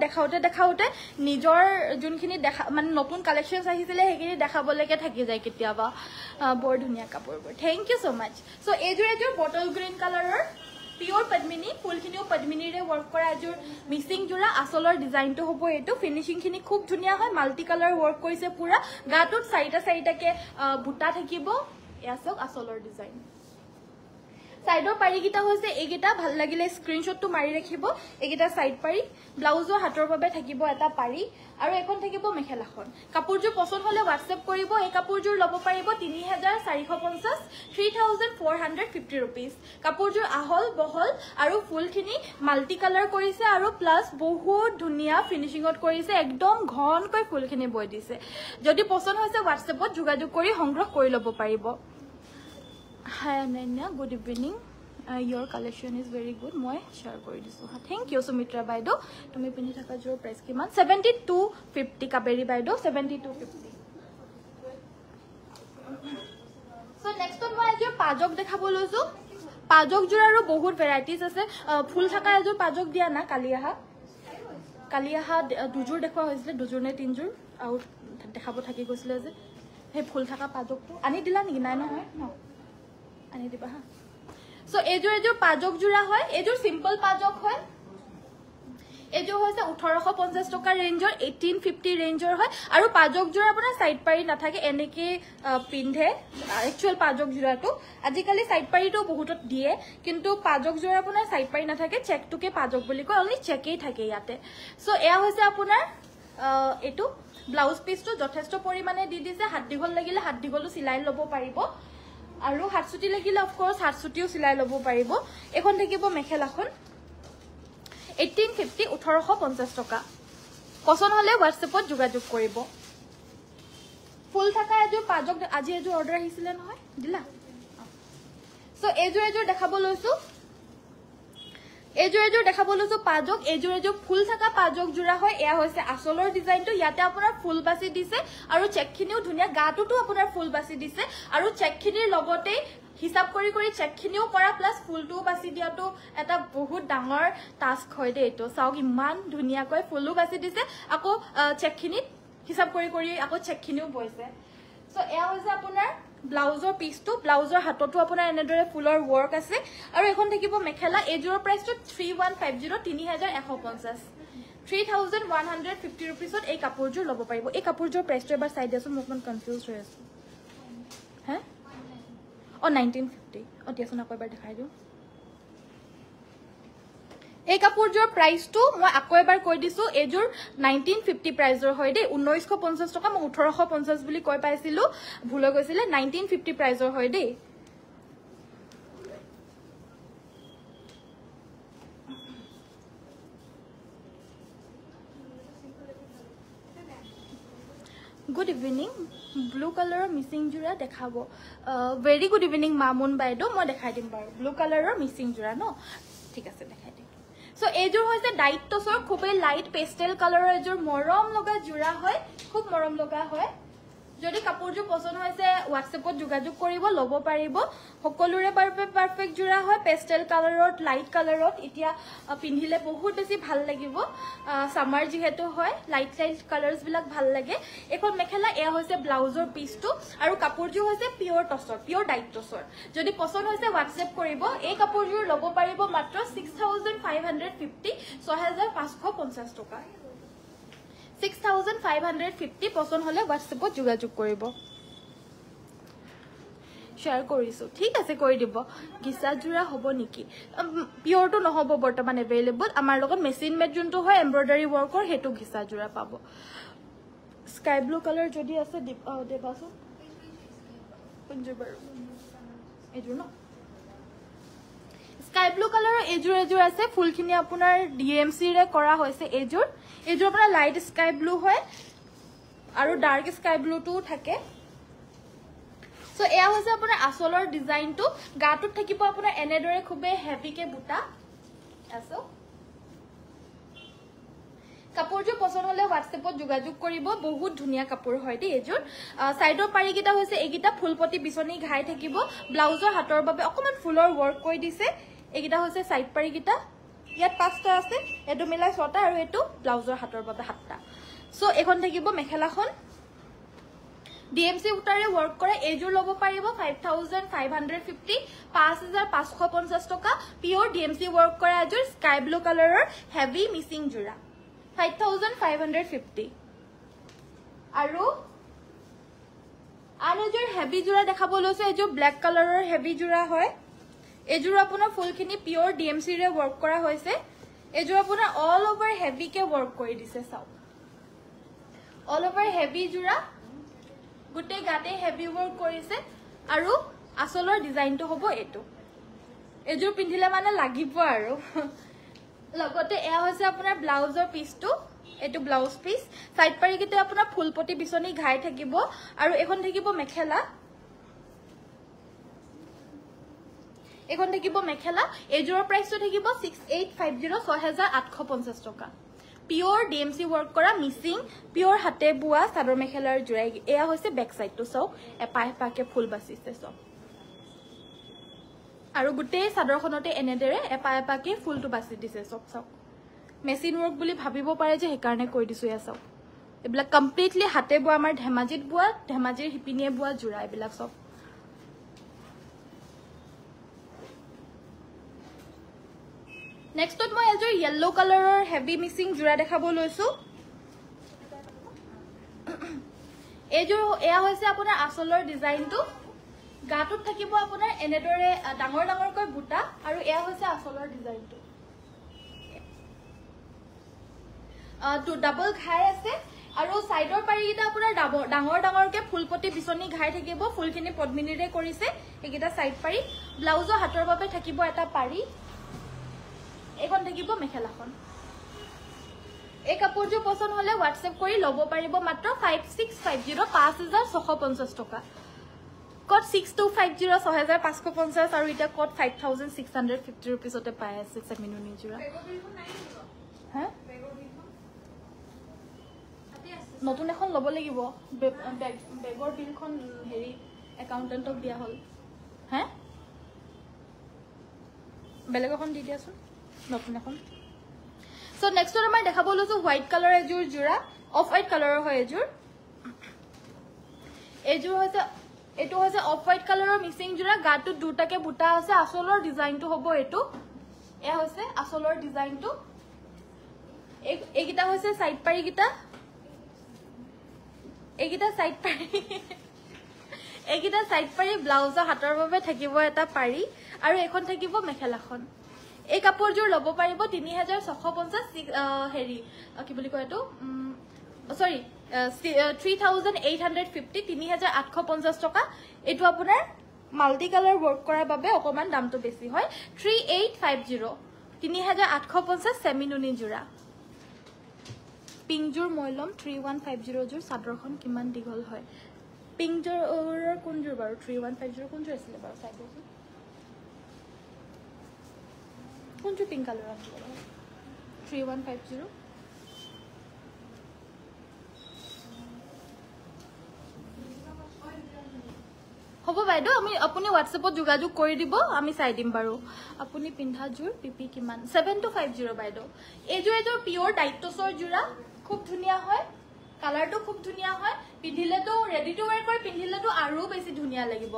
দেখাওতে নিজৰ যোনখিনি দেখা মানে নতুন কালেকশনছ আহিছিলে হেখিনি দেখাবলৈকে থাকি যায় কেতিয়াবা বৰ ধুনিয়া কাপোৰবোৰ thank you so much so এজোৰ বটল গ্ৰীণ কালাৰৰ পিওৰ পদ্মিনী ফুলখিনিও পদ্মিনীৰে ওয়াৰ্ক কৰা এজোৰ মিসিং জোৰা আচলৰ ডিজাইনটো হ'ব এটো ফিনিশিং খিনি খুব ধুনিয়া হয় মাল্টি কালাৰ ওয়াৰ্ক কৰিছে পুৰা গাটোত চাৰিটাকে বুটা থাকিব ইয়াসক আচলৰ ডিজাইন সাইডৰ পাৰি গিটা হৈছে এগিটা ভাল লাগিলে স্ক্ৰিনশটটো মাৰি ৰাখিব এগিটা সাইড পাৰি ব্লাউজৰ হাতৰ বাবে থাকিব এটা পাৰি আৰু এখন থাকিব মেখেলাখন কাপোৰযোৰ পছন্দ হলে WhatsApp কৰিব এই কাপোৰযোৰ লব পাৰিব 3450 3450 rupees কাপোৰযোৰ আহল বহল আৰু ফুলখিনি মাল্টি কালাৰ কৰিছে আৰু প্লাস বহুত ধুনিয়া ফিনিশিংত কৰিছে একদম ঘনকৈ ফুলখিনি বৈ দিছে যদি পছন্দ হৈছে WhatsAppত যোগাযোগ কৰি সংগ্ৰহ কৰি লব পাৰিব Hi Ananya, good evening. Your collection is very good. মই share কৰি দিছো. Thank you Sumitra বাইদেউ. তুমি পিনি থাকা জোৰ প্ৰাইস কিমান 7250 কাবেৰী বাইদেউ 7250. So next one মই এজোৰ পাজক দেখাব লৈছো. পাজক জোৰ আৰু বহুত ভেৰাইটিজ আছে. ফুল থাকা এজোৰ পাজক দিয়া না কালিয়াহা দুজোৰ দেখুৱা হৈছিল দুজোৰ নে তিনজোৰ আৰু দেখাব থাকি গৈছিল যে সেই ফুল থাকা পাজকটো আনি দিলা নেকি নাই নহয় ন আনি দিবা হা সো এজোৰ পাজক জোৰা হয় এজোৰ সিম্পল পাজক হয় এজোৰ হৈছে 1850 টকা ৰেঞ্জৰ 1850 ৰেঞ্জৰ হয় আৰু পাজক জোৰা আপোনাৰ সাইড পাৰি নাথাকে এনেকে পিন্ধে একচুয়াল পাজক জোৰাটো আজিকালি সাইড পাৰিটো বহুতত দিয়ে কিন্তু পাজক জোৰা আপোনাৰ সাইড পাৰি নাথাকে চেকটোকে পাজক বুলি কয় অনলি চেকেই থাকে ইয়াতে সো এয়া হৈছে আপোনাৰ এটো ব্লাউজ পিসটো যথেষ্ট পৰিমাণে দি দিছে হাত দীঘল লাগিলে হাত দীঘলটো সিলাই লব পাৰিব আৰু হাত সুটি লাগিলে অফ কোৰ্স হাত সুটিও সিলাই লব পাৰিব এখন থাকিব মেখেলাখন 1850 1850 টকা পছন্দ হলে WhatsAppত যোগাযোগ কৰিব ফুল থাকা এজোৰ পাজক আজি এজোৰ অৰ্ডাৰ আহিছিল নহয় দিলা সো এজোৰ দেখাব লৈছো এজোৰ দেখাব লৈছো পাজক এজোৰ ফুল থাকা পাজক জোৰা হয় এয়া হৈছে আচলৰ ডিজাইনটো ইয়াতে আপোনাৰ ফুল বাছি দিছে আৰু চেকখিনিও ধুনিয়া গাটোটো আপোনাৰ ফুল বাছি দিছে আৰু চেকখিনিৰ লগতে হিসাব কৰি চেকখিনিও কৰা প্লাস ফুলটোও বাছি দিয়াটো এটা বহুত ডাঙৰ টাস্ক হয় দে এটো চাওক ইমান ধুনিয়াকৈ ফুলও বাছি দিছে আকৌ চেকখিনিত হিসাব কৰি আকৌ চেকখিনিও বইছে সো এয়া হৈছে আপোনাৰ ব্লাউজৰ পিসটো ব্লাউজৰ হাতটো আপোনাৰ এনেদৰে ফুলৰ ওয়াৰ্ক আছে আৰু এখন থাকিব মেখেলা এজোৰ প্ৰাইসটো 3150 3150 3150 rupees এই কাপোৰযোৰ ল'ব পাৰিব এই কাপোৰযোৰ প্ৰাইচটো এবাৰ চাই দিয়াচোন মোক মান কনফিউজ হৈ আছে হে ও 1950 ও দিয়াচোন আকৌ এবাৰ দেখাই দিও এই কাপোৰযোৰ প্ৰাইচটো মই আকৌ এবাৰ কৈ দিছো এযোৰ 1950 প্ৰাইচৰ হয় দেই 1950 টকা মই 1850 বুলি কৈ পাইছিলো ভুল হৈ গৈছিলে 1950 প্ৰাইচৰ হয় দেই Good evening. Blue color missing jura dekhabo. Very good evening, Mamun Baido. Mo dekhai dim bar. Blue color missing jura no. Thik ase dekhai dim. So ejur hoise light to sor khube light pastel color ejur morom loga jura hoy. Khub morom loga hoy. যদি কাপোৰযোৰ পছন্দ হৈছে WhatsAppত যোগাযোগ কৰিব লব পাৰিব সকলোৰে perfect জোৰা হয় পেস্টেল কালাৰত লাইট কালাৰত এতিয়া পিন্ধিলে বহুত বেছি ভাল লাগিব সামাৰ যিহেতু হয় লাইট কালাৰস বিলাক ভাল লাগে এখন মেখেলা এয়া হৈছে ব্লাউজৰ পিসটো আৰু কাপোৰযোৰ হৈছে পিওৰ টছৰ পিওৰ ডাইট টছৰ যদি পছন্দ হৈছে WhatsApp কৰিব এই কাপোৰযোৰ লব পাৰিব মাত্ৰ 6550 6550 টকা 6550 পছন্দ হলে WhatsAppত যোগাযোগ কৰিব শেয়াৰ কৰিছো ঠিক আছে কৰি দিব গিসা জোৰা হ'ব নেকি পিওৰটো নহব বৰ্তমান अवेलेबल আমাৰ লগত মেচিন মেড যোনটো হয় এমব্ৰয়ডাৰী ওয়াৰ্কৰ হেতু গিসা জোৰা পাব স্কাই ব্লু কালাৰ যদি আছে দেবাসন পঞ্জবৰ এজো ন স্কাই ব্লু কালাৰৰ এজোৰ আছে ফুলখিনি আপোনাৰ ডিএমসি ৰে কৰা হৈছে এজোৰ আপোনাৰ লাইট স্কাই ব্লু হয় আৰু ডাৰ্ক স্কাই ব্লু টো থাকে সো এয়া হৈছে আপোনাৰ আসলৰ ডিজাইনটো গাটোত থাকিব আপোনাৰ এনেদৰে খুবে হেভি কে বুটা আছে কাপোৰযোৰ পছন্দ হলে WhatsAppত যোগাযোগ কৰিব বহুত ধুনিয়া কাপোৰ হয় দেই এজোৰ সাইডৰ পাৰি কিটা হৈছে এগিটা ফুলপটি বিছনি ঘাই থাকিব ব্লাউজৰ হাতৰ বাবে অকমান ফুলৰ ওয়াৰ্ক কৰি দিছে এগিটা হৈছে সাইড পাৰি কিটা ইয়াত পাঁচটা আছে এটো মিলাই ছটা আৰু এটো ব্লাউজৰ হাতৰ বাবে সাতটা সো এখন থাকিব মেখেলাখন ডিএমসি উটাৰে ওয়াৰ্ক কৰে এজোৰ লব পাৰিব 5550 5550 টকা পিওৰ ডিএমসি ওয়াৰ্ক কৰা এজোৰ স্কাই ব্লু কালাৰৰ হেভি মিসিং জোৰা 5550 আৰু আনজোৰ হেভি জোৰা দেখাব লৈছে এজোৰ ব্ল্যাক কালাৰৰ হেভি জোৰা হয় এজোৰ আপোনাৰ ফুলখিনি পিওৰ ডিএমসি ৰে ওয়াৰ্ক কৰা হৈছে এজোৰ আপোনাৰ অল ওভাৰ হেভি কে ওয়াৰ্ক কৰি দিছে চাও অল ওভাৰ হেভি জোৰা গুটে গাতে হেভি ওয়াৰ্ক কৰিছে আৰু আসলৰ ডিজাইনটো হ'ব এটো এজোৰ পিন্ধিলে মানে লাগিব আৰু লগতে এয়া হৈছে আপোনাৰ ব্লাউজৰ পিসটো এটো ব্লাউজ পিস সাইড পাৰি কিতে আপোনাৰ ফুলপটি বিছনি ঘাই থাকিব আৰু এখন থাকিব মেখেলা এখন থাকিব মেখেলা এজোৰৰ প্ৰাইসটো থাকিব 6850 6850 টকা পিওর ডিএমসি ওয়ার্ক করা মিসিং পিওর হাতে বুয়া সাদর মেখেলার জোড়াই এয়া হৈছে ব্যাক সাইডটো সব এপাকে ফুল বাসিছে সব আৰু গুটে সাদৰখনতে এনেদৰে এপাকে ফুলটো বাসি দিছে সব সব মেচিন ওয়াৰ্ক বুলি ভাবিব পাৰে যে হেকাৰণে কৈ দিছো এয়া সব এবিলা কমপ্লিটলি হাতে বুয়া আমাৰ ধেমাজিত বুয়া ধেমাজিৰ হিপিনিয়ে বুয়া জোড়া এবিলা সব নেক্সট মই এজোৰ ইয়েলো কালাৰৰ হেভি মিসিং জোড়া দেখাব লৈছো এজোৰ এয়া হৈছে আপোনাৰ আসলৰ ডিজাইনটো গাটোত থাকিব আপোনাৰ এনেদৰে ডাঙৰ ডাঙৰকৈ বুটা আৰু এয়া হৈছে আসলৰ ডিজাইনটো টু ডাবল ঘাই আছে আৰু সাইডৰ পাৰিটা আপোনাৰ ডাঙৰ ডাঙৰকে ফুলপটি বিছনি ঘাই থাকিব ফুলখিনি পদ্মিনীৰে কৰিছে একিটা সাইড পাৰি ব্লাউজৰ হাতৰ বাবে থাকিব এটা পাৰি এখন থাকিব মেখেলাখন এই কাপোৰযোৰ পছন্দ হলে WhatsApp কৰি লব পাৰিব মাত্ৰ 5650 5650 টকা কোড 6250 6550 আৰু এটা কোড 5650 रुपीसতে পাই আছে সেমিনো নিজুৰা হা নতুন এখন লব লাগিব বেগৰ বিলখন হেৰি একাউন্টেন্টক দিয়া হল হা বেলেগ এখন দি দিয়াছোন নতুন এখন সো নেক্সট আমাৰ দেখাব লৈছো হোৱাইট কালাৰ এজোৰ জোৰা অফ হোৱাইট কালাৰৰ হয় এজোৰ হৈছে এটো হৈছে অফ হোৱাইট কালাৰৰ মিসিং জোৰা গাটো দুটাকে বুটা আছে আসলৰ ডিজাইনটো হ'ব এটো এ হৈছে আসলৰ ডিজাইনটো এইকেইটা হৈছে সাইড পাৰি গিটা এইকেইটা সাইড পাৰি এইকেইটা সাইড পাৰি ব্লাউজৰ হাতৰ বাবে থাকিব এটা পাৰি আৰু এখন থাকিব মেখেলাখন এই কাপোৰজোৰ ল'ব পাৰিব 3650 হেৰি কি বুলি কয় এটো সৰি 3850 3850 টকা এটো আপোনাৰ মাল্টি কালাৰ ওয়াৰ্ক কৰাৰ বাবে অকমান দামটো বেছি হয় 3850 3850 সেমিনুনি জোৰা পিংক জোৰ মই লম 3150 জোৰ চাদৰখন কিমান দীঘল হয় পিংক জোৰৰ কোন জোৰ বাৰু 3150 কোন জোৰ আছিল বাৰু চাই দিছো কোন জোৰ পিংক কালাৰ আছিল বাৰু 3150 হ'ব বাইদেউ আমি আপুনি WhatsAppত যোগাযোগ কৰি দিব আমি চাই দিম বাৰু আপুনি পিন্ধা জোৰ পিপি কিমান 7250 বাইদেউ এই জোৰ পিওৰ ডাইটছৰ জোৰা খুব ধুনিয়া হয় কালাৰটো খুব ধুনিয়া হয় পিন্ধিলেতো ৰেডি টু ওয়্যাৰ কৰি পিন্ধিলেতো আৰু বেছি ধুনিয়া লাগিব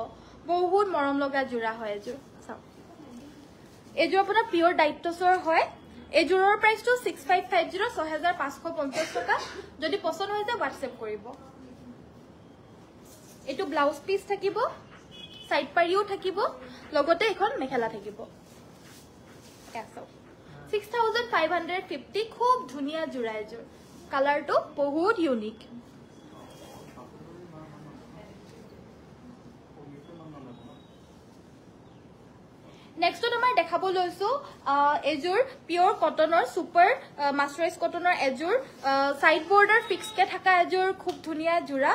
বহুত মৰম লগা জোৰা হয় এজোৰ চাও এজোৰ আপোনাৰ পিওৰ ডাইটছৰ হয় এজোৰৰ প্ৰাইসটো 6550 6550 টকা যদি পছন্দ হয় যে WhatsApp কৰিব এটো ব্লাউজ পিস থাকিব সাইড পাৰিও থাকিব লগতে এখন মেখেলা থাকিব এসো 6550 খুব ধুনিয়া জোৰা এজোৰ কালাৰটো বহুত ইউনিক নেক্সট তোমাৰ দেখাব লৈছো এজোৰ পিওৰ কটনৰ সুপাৰ মাস্টাৰাইজ কটনৰ এজোৰ সাইড বৰ্ডাৰ ফিক্স কে থাকা এজোৰ খুব ধুনিয়া জোৰা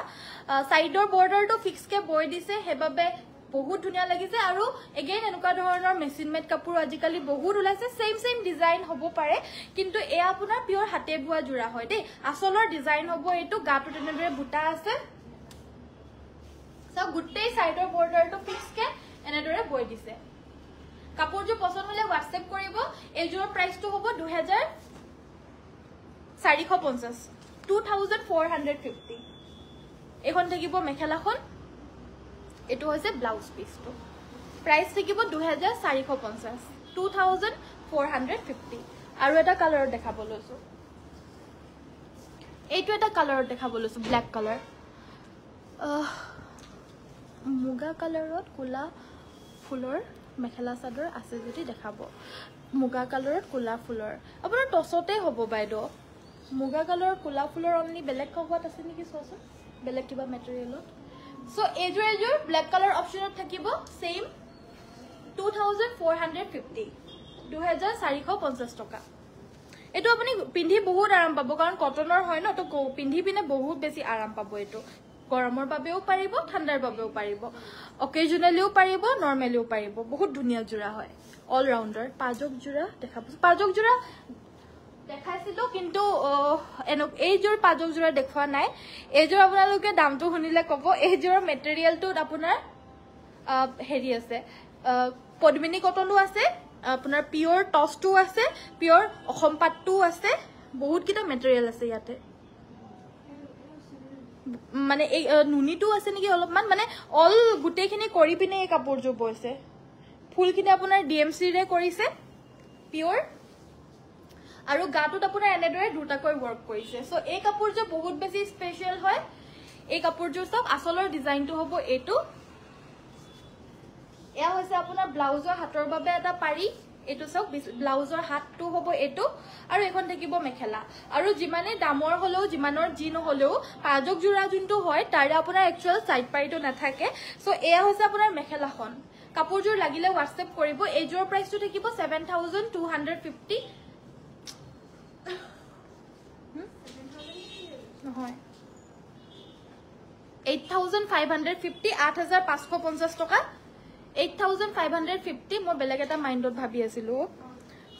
সাইডৰ বৰ্ডাৰটো ফিক্স কে বৈ দিছে হেবাবে বহুত ধুনিয়া লাগিছে আৰু এগেইন এনেকুৱা ধৰণৰ মেচিন মেড কাপোৰ আজিকালি বহুত ওলাইছে সেম ডিজাইন হ'ব পাৰে কিন্তু এ আপোনাৰ পিওৰ হাতে বুৱা জোৰা হয় দেই আসলৰ ডিজাইন হ'ব এটো গাটো তেনেদৰে বুটা আছে সব গুটেই সাইডৰ বৰ্ডাৰটো ফিক্স কে এনেদৰে বৈ দিছে কাপোৰজোৰ পছন্দ হলে WhatsApp কৰিব এজোৰ প্ৰাইসটো হ'ব 2450 2450 এখন থাকিব মেখেলাখন এটো হৈছে ব্লাউজ পিসটো প্ৰাইস থাকিব 2450 2450 আৰু এটা কালাৰত দেখাব লৈছো এইটো এটা কালাৰত দেখাব লৈছো ব্ল্যাক কালাৰ মুগা কালাৰত কোলা ফুলৰ মেখেলা চাদৰ আছে যদি দেখাব মুগা কালাৰত কোলা ফুলৰ আপোনাৰ টছতে হ'ব বাইদেউ মুগা কালাৰৰ কোলা ফুলৰ অনলি বেলেগ কভাত আছে নেকি চোৱাচোন বেলেগ কিবা মেটেৰিয়েলত সো এজোৰ ব্ল্যাক কালাৰ অপচনত থাকিব সেম 2450 2450 টকা এটো আপুনি পিন্ধি বহুত আৰাম পাব কাৰণ কটনৰ হয় ন তো পিন্ধি পিনে বহুত বেছি আৰাম পাব এটো গৰমৰ বাবেও পাৰিব ঠাণ্ডাৰ বাবেও পাৰিব অকেজনেলিও পাৰিব নৰমেলিও পাৰিব বহুত ধুনিয়া জোৰা হয় অল ৰাউন্ডাৰ পাজক জোৰা দেখাব পাজক জোৰা দেখাইছিলো কিন্তু এই জোৰ পাজক জোৰা দেখুৱা নাই এই জোৰ আপোনালোকে দামটো শুনিলে ক'ব এই জোৰৰ মেটেৰিয়েলটো আপোনাৰ হেৰি আছে পদ্মিনী কটনো আছে আপোনাৰ পিওৰ টছটো আছে পিওৰ অসম পাটটো আছে বহুত কিটা মেটেৰিয়েল আছে ইয়াতে মানে এই নুনিটো আছে নেকি অলপমান মানে অল গুটেখিনি কৰি পিনে এই কাপোৰজোৰ বৈছে ফুলখিনি আপোনাৰ DMC ৰে কৰিছে পিওৰ আৰু গাটোত আপোনাৰ এনেদৰে দুটাকৈ ওয়াৰ্ক কৰিছে সো এই কাপোৰজোৰ বহুত বেছি স্পেশাল হয় এই কাপোৰজোৰ সব আসলৰ ডিজাইনটো হ'ব এটো এয়া হৈছে আপোনাৰ ব্লাউজৰ হাতৰ বাবে এটা পাৰি এটো সব ব্লাউজৰ হাতটো হ'ব এটো আৰু এখন থাকিব মেখেলা আৰু যিমানে দামৰ হলেও যিমানৰ জি নহলেও পাজক জোৰা যোনটো হয় তাৰে আপোনাৰ একচুয়াল সাইড পাৰিটো নাথাকে সো এয়া হৈছে আপোনাৰ মেখেলাখন কাপোৰজোৰ লাগিলে WhatsApp কৰিব এজোৰ প্ৰাইসটো থাকিব 7250 নহয় 8550 8550 টকা 8550 মই বেলেগ এটা মাইন্ডত ভাবি আছিলো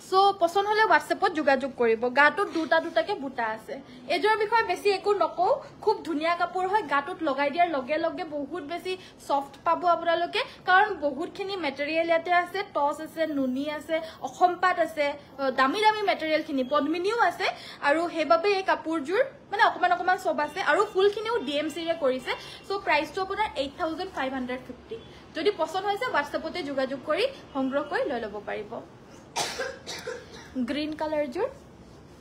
সো পছন্দ হলে WhatsAppত যোগাযোগ কৰিব গাটোত দুটাকে বুটা আছে এজোৰ বিষয় বেছি একো নকও খুব ধুনিয়া কাপোৰ হয় গাটোত লগাই দিয়াৰ লগে লগে বহুত বেছি সফট পাব আপোনালোকে কাৰণ বহুতখিনি মেটেৰিয়েল ইয়াতে আছে টছ আছে নুনি আছে অসম পাট আছে দামি মেটেৰিয়েল খিনি পদ্মিনীও আছে আৰু হেবাবে এই কাপোৰজোৰ মানে অকমান সব আছে আৰু ফুলখিনিও DMC ৰে কৰিছে সো প্ৰাইসটো আপোনাৰ 8550 যদি পছন্দ হৈছে WhatsAppতে যোগাযোগ কৰি সংগ্ৰহ কৰি লৈ ল'ব পাৰিব গ্ৰীন কালাৰ জোৰ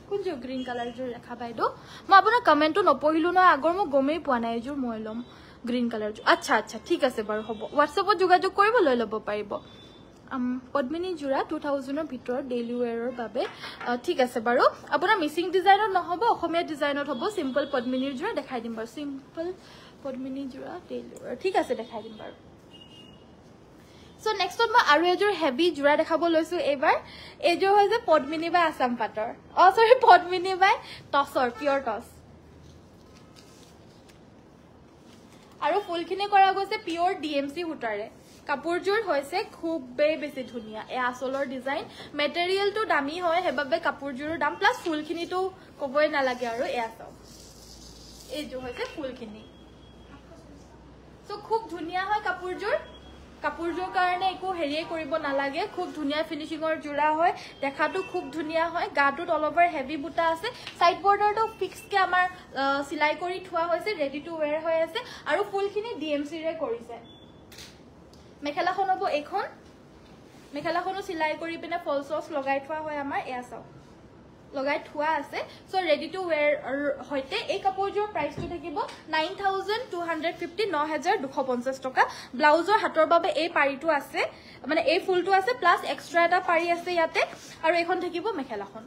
কোনযোৰ গ্ৰীণ কালাৰযোৰ দেখা বাইদেউ মই আপোনাৰ কমেণ্টটো নপঢ়িলো নহয় আগৰ মই গমেই পোৱা নাই এইযোৰ মই ল'ম গ্ৰীণ কালাৰযোৰ আচ্ছা আচ্ছা ঠিক আছে বাৰু হ'ব হোৱাটছএপত যোগাযোগ কৰিব লৈ ল'ব পাৰিব পদ্মিনী যোৰা 2000 ৰ ভিতৰত ডেইলি ওয়্যাৰৰ বাবে ঠিক আছে বাৰু আপোনাৰ মিচিং ডিজাইনত নহব অসমীয়া ডিজাইনত হ'ব সিম্পল পদ্মিনীৰ যোৰা দেখাই দিম বাৰু সিম্পল পদ্মিনী যোৰা ডেইলি ওয়্যাৰ ঠিক আছে দেখাই দিম বাৰু সো নেক্সটত মই আৰু এযোৰ হেভি যোৰা দেখাব লৈছো এবাৰ এযোৰ হৈছে পদ্মিনী বাই আসাম পাটৰ সৰি পদ্মিনী বাই টছৰ পিয়ৰ টছ আৰু ফুলখিনি কৰা গৈছে পিয়ৰ ডিএমসি সূতাৰে কাপোৰযোৰ হৈছে খুবেই বেছি ধুনীয়া এই আচলৰ ডিজাইন মেটেৰিয়েলটো দামী হয় হেবাবে কাপোৰযোৰৰ দাম প্লাস ফুলখিনিটো কবই নালাগে আৰু এয়া চাও এইযোৰ হৈছে ফুলখিনি সো খুব ধুনীয়া হয় কাপোৰযোৰ কাৰণে একো হেৰিয়ে কৰিব নালাগে খুব ধুনীয়া ফিনিশিঙৰ জোৰা হয় দেখাটো খুব ধুনীয়া হয় গাটোত অল ওভাৰ হেভি বুটা আছে সাইড বৰ্ডাৰটো ফিক্স কে আমাৰ সিলাই কৰি থোৱা হৈছে ৰেডি টু ওয়্যাৰ হৈ আছে আৰু ফুলখিনি ডিএমসি ৰে কৰিছে মেখেলাখন হ'ব এখন মেখেলাখনো সিলাই কৰি পিনে ফলছস লগাই থোৱা হয় আমাৰ এয়া চাও লগাই থোৱা আছে সো ৰেডি টু ওয়্যাৰ হইতে এই কাপোৰযোৰ প্ৰাইসটো থাকিব 9250 9250 টকা ব্লাউজৰ হাতৰ বাবে এই পাৰিটো আছে মানে এই ফুলটো আছে প্লাস এক্সট্ৰা এটা পাৰি আছে ইয়াতে আৰু এখন থাকিব মেখেলাখন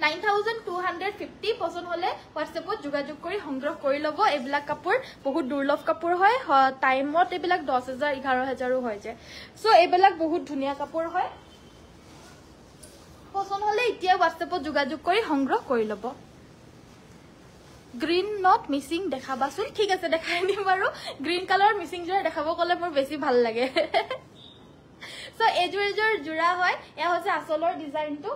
9250 পছন্দ হলে হোৱাটছএপত যোগাযোগ কৰি সংগ্ৰহ কৰি লব এইবিলাক কাপোৰ বহুত দুৰ্লভ কাপোৰ হয় টাইমত এইবিলাক 10000 11000 হৈ যায় সো এইবিলাক বহুত ধুনীয়া কাপোৰ হয় পছন্দ হলে এতিয়া হোৱাটছএপত যোগাযোগ কৰি সংগ্ৰহ কৰি লব গ্ৰীন নট মিসিং দেখাবাচোন ঠিক আছে দেখাই দিম বাৰু গ্ৰীন কালাৰ মিসিং যোৰা দেখাব কলে মোৰ বেছি ভাল লাগে সো এযোৰ যোৰা হয় এয়া হৈছে আচলৰ ডিজাইনটো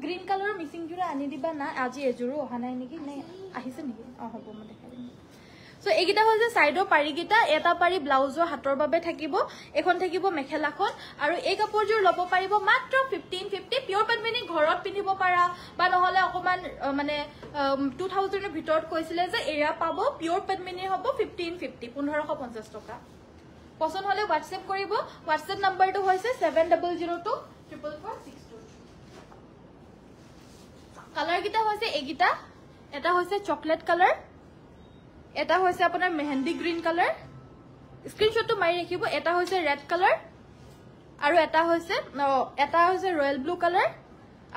গ্ৰীন কালাৰ মিসিং যোৰা আনি দিবা না আজি এযোৰো অহা নাই নেকি নে আহিছে নেকি হ'ব মই দেখাই দিম সো এইগিটা হৈছে সাইডৰ পাৰিগিটা এটা পাৰি ব্লাউজৰ হাতৰ বাবে থাকিব এখন থাকিব মেখেলাখন আৰু এই কাপোৰযোৰ লব পাৰিব মাত্ৰ 1550 পিয়ৰ পদ্মিনী ঘৰত পিন্ধিব পাৰা বা নহলে অকমান মানে 2000 ৰ ভিতৰত কৈছিলে যে এয়া পাব পিয়ৰ পদ্মিনী হ'ব 1550 1550 টকা পছন্দ হলে হোৱাটছএপ কৰিব হোৱাটছএপ নম্বৰটো হৈছে 70024446 কালাৰ গিটা হৈছে এগিটা এটা হৈছে চকলেট কালাৰ এটা হৈছে আপোনাৰ মেহেন্দি গ্ৰীন কালাৰ স্ক্ৰিনশ্বটটো মাৰি ৰাখিব এটা হৈছে ৰেড কালাৰ আৰু এটা হৈছে ৰয়েল ব্লু কালাৰ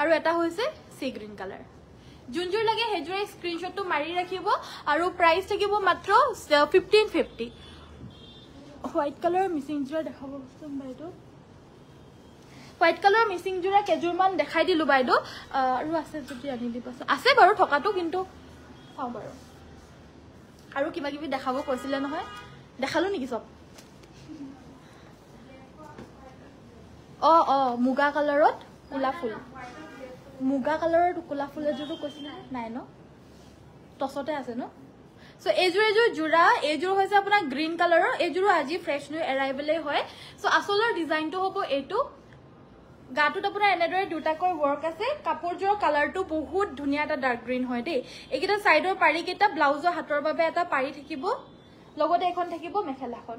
আৰু এটা হৈছে সি গ্ৰীন কালাৰ যোনযোৰ লাগে হেজুৰে স্ক্ৰিনশ্বটটো মাৰি ৰাখিব আৰু প্ৰাইস থাকিব মাত্ৰ 1550 হোৱাইট কালাৰ মিসিং যোৰা দেখাব চোন বাইদেউ হোৱাইট কালাৰ মিসিং যোৰা কেজুৰমান দেখাই দিলো বাইদেউ আৰু আছে যদি আনি দিবা আছে বাৰু থকাটো কিন্তু চাও বাৰু আৰু কিবা কিবি দেখাব কৈছিলে নহয় দেখালো নেকি সব মুগা কালাৰত কুলা ফুল মুগা কালাৰৰ কুলা ফুল এযোৰটো কৈছিলে নাই ন টছতে আছে ন সো এযোৰ জোৰা এযোৰ হৈছে আপোনাৰ গ্ৰীন কালাৰৰ এযোৰো আজি ফ্ৰেছ নিউ এৰাইভলে হয় সো আসলৰ ডিজাইনটো হ'ব এটো গাটোত আপোনাৰ এনেদৰে দুটাকৰ ওয়াৰ্ক আছে কাপোৰযোৰ কালাৰটো বহুত ধুনীয়া এটা ডাৰ্ক গ্ৰীন হয় দেই এইকিটা সাইডৰ পাৰি কেটা ব্লাউজৰ হাতৰ বাবে এটা পাৰি থাকিব লগতে এখন থাকিব মেখেলাখন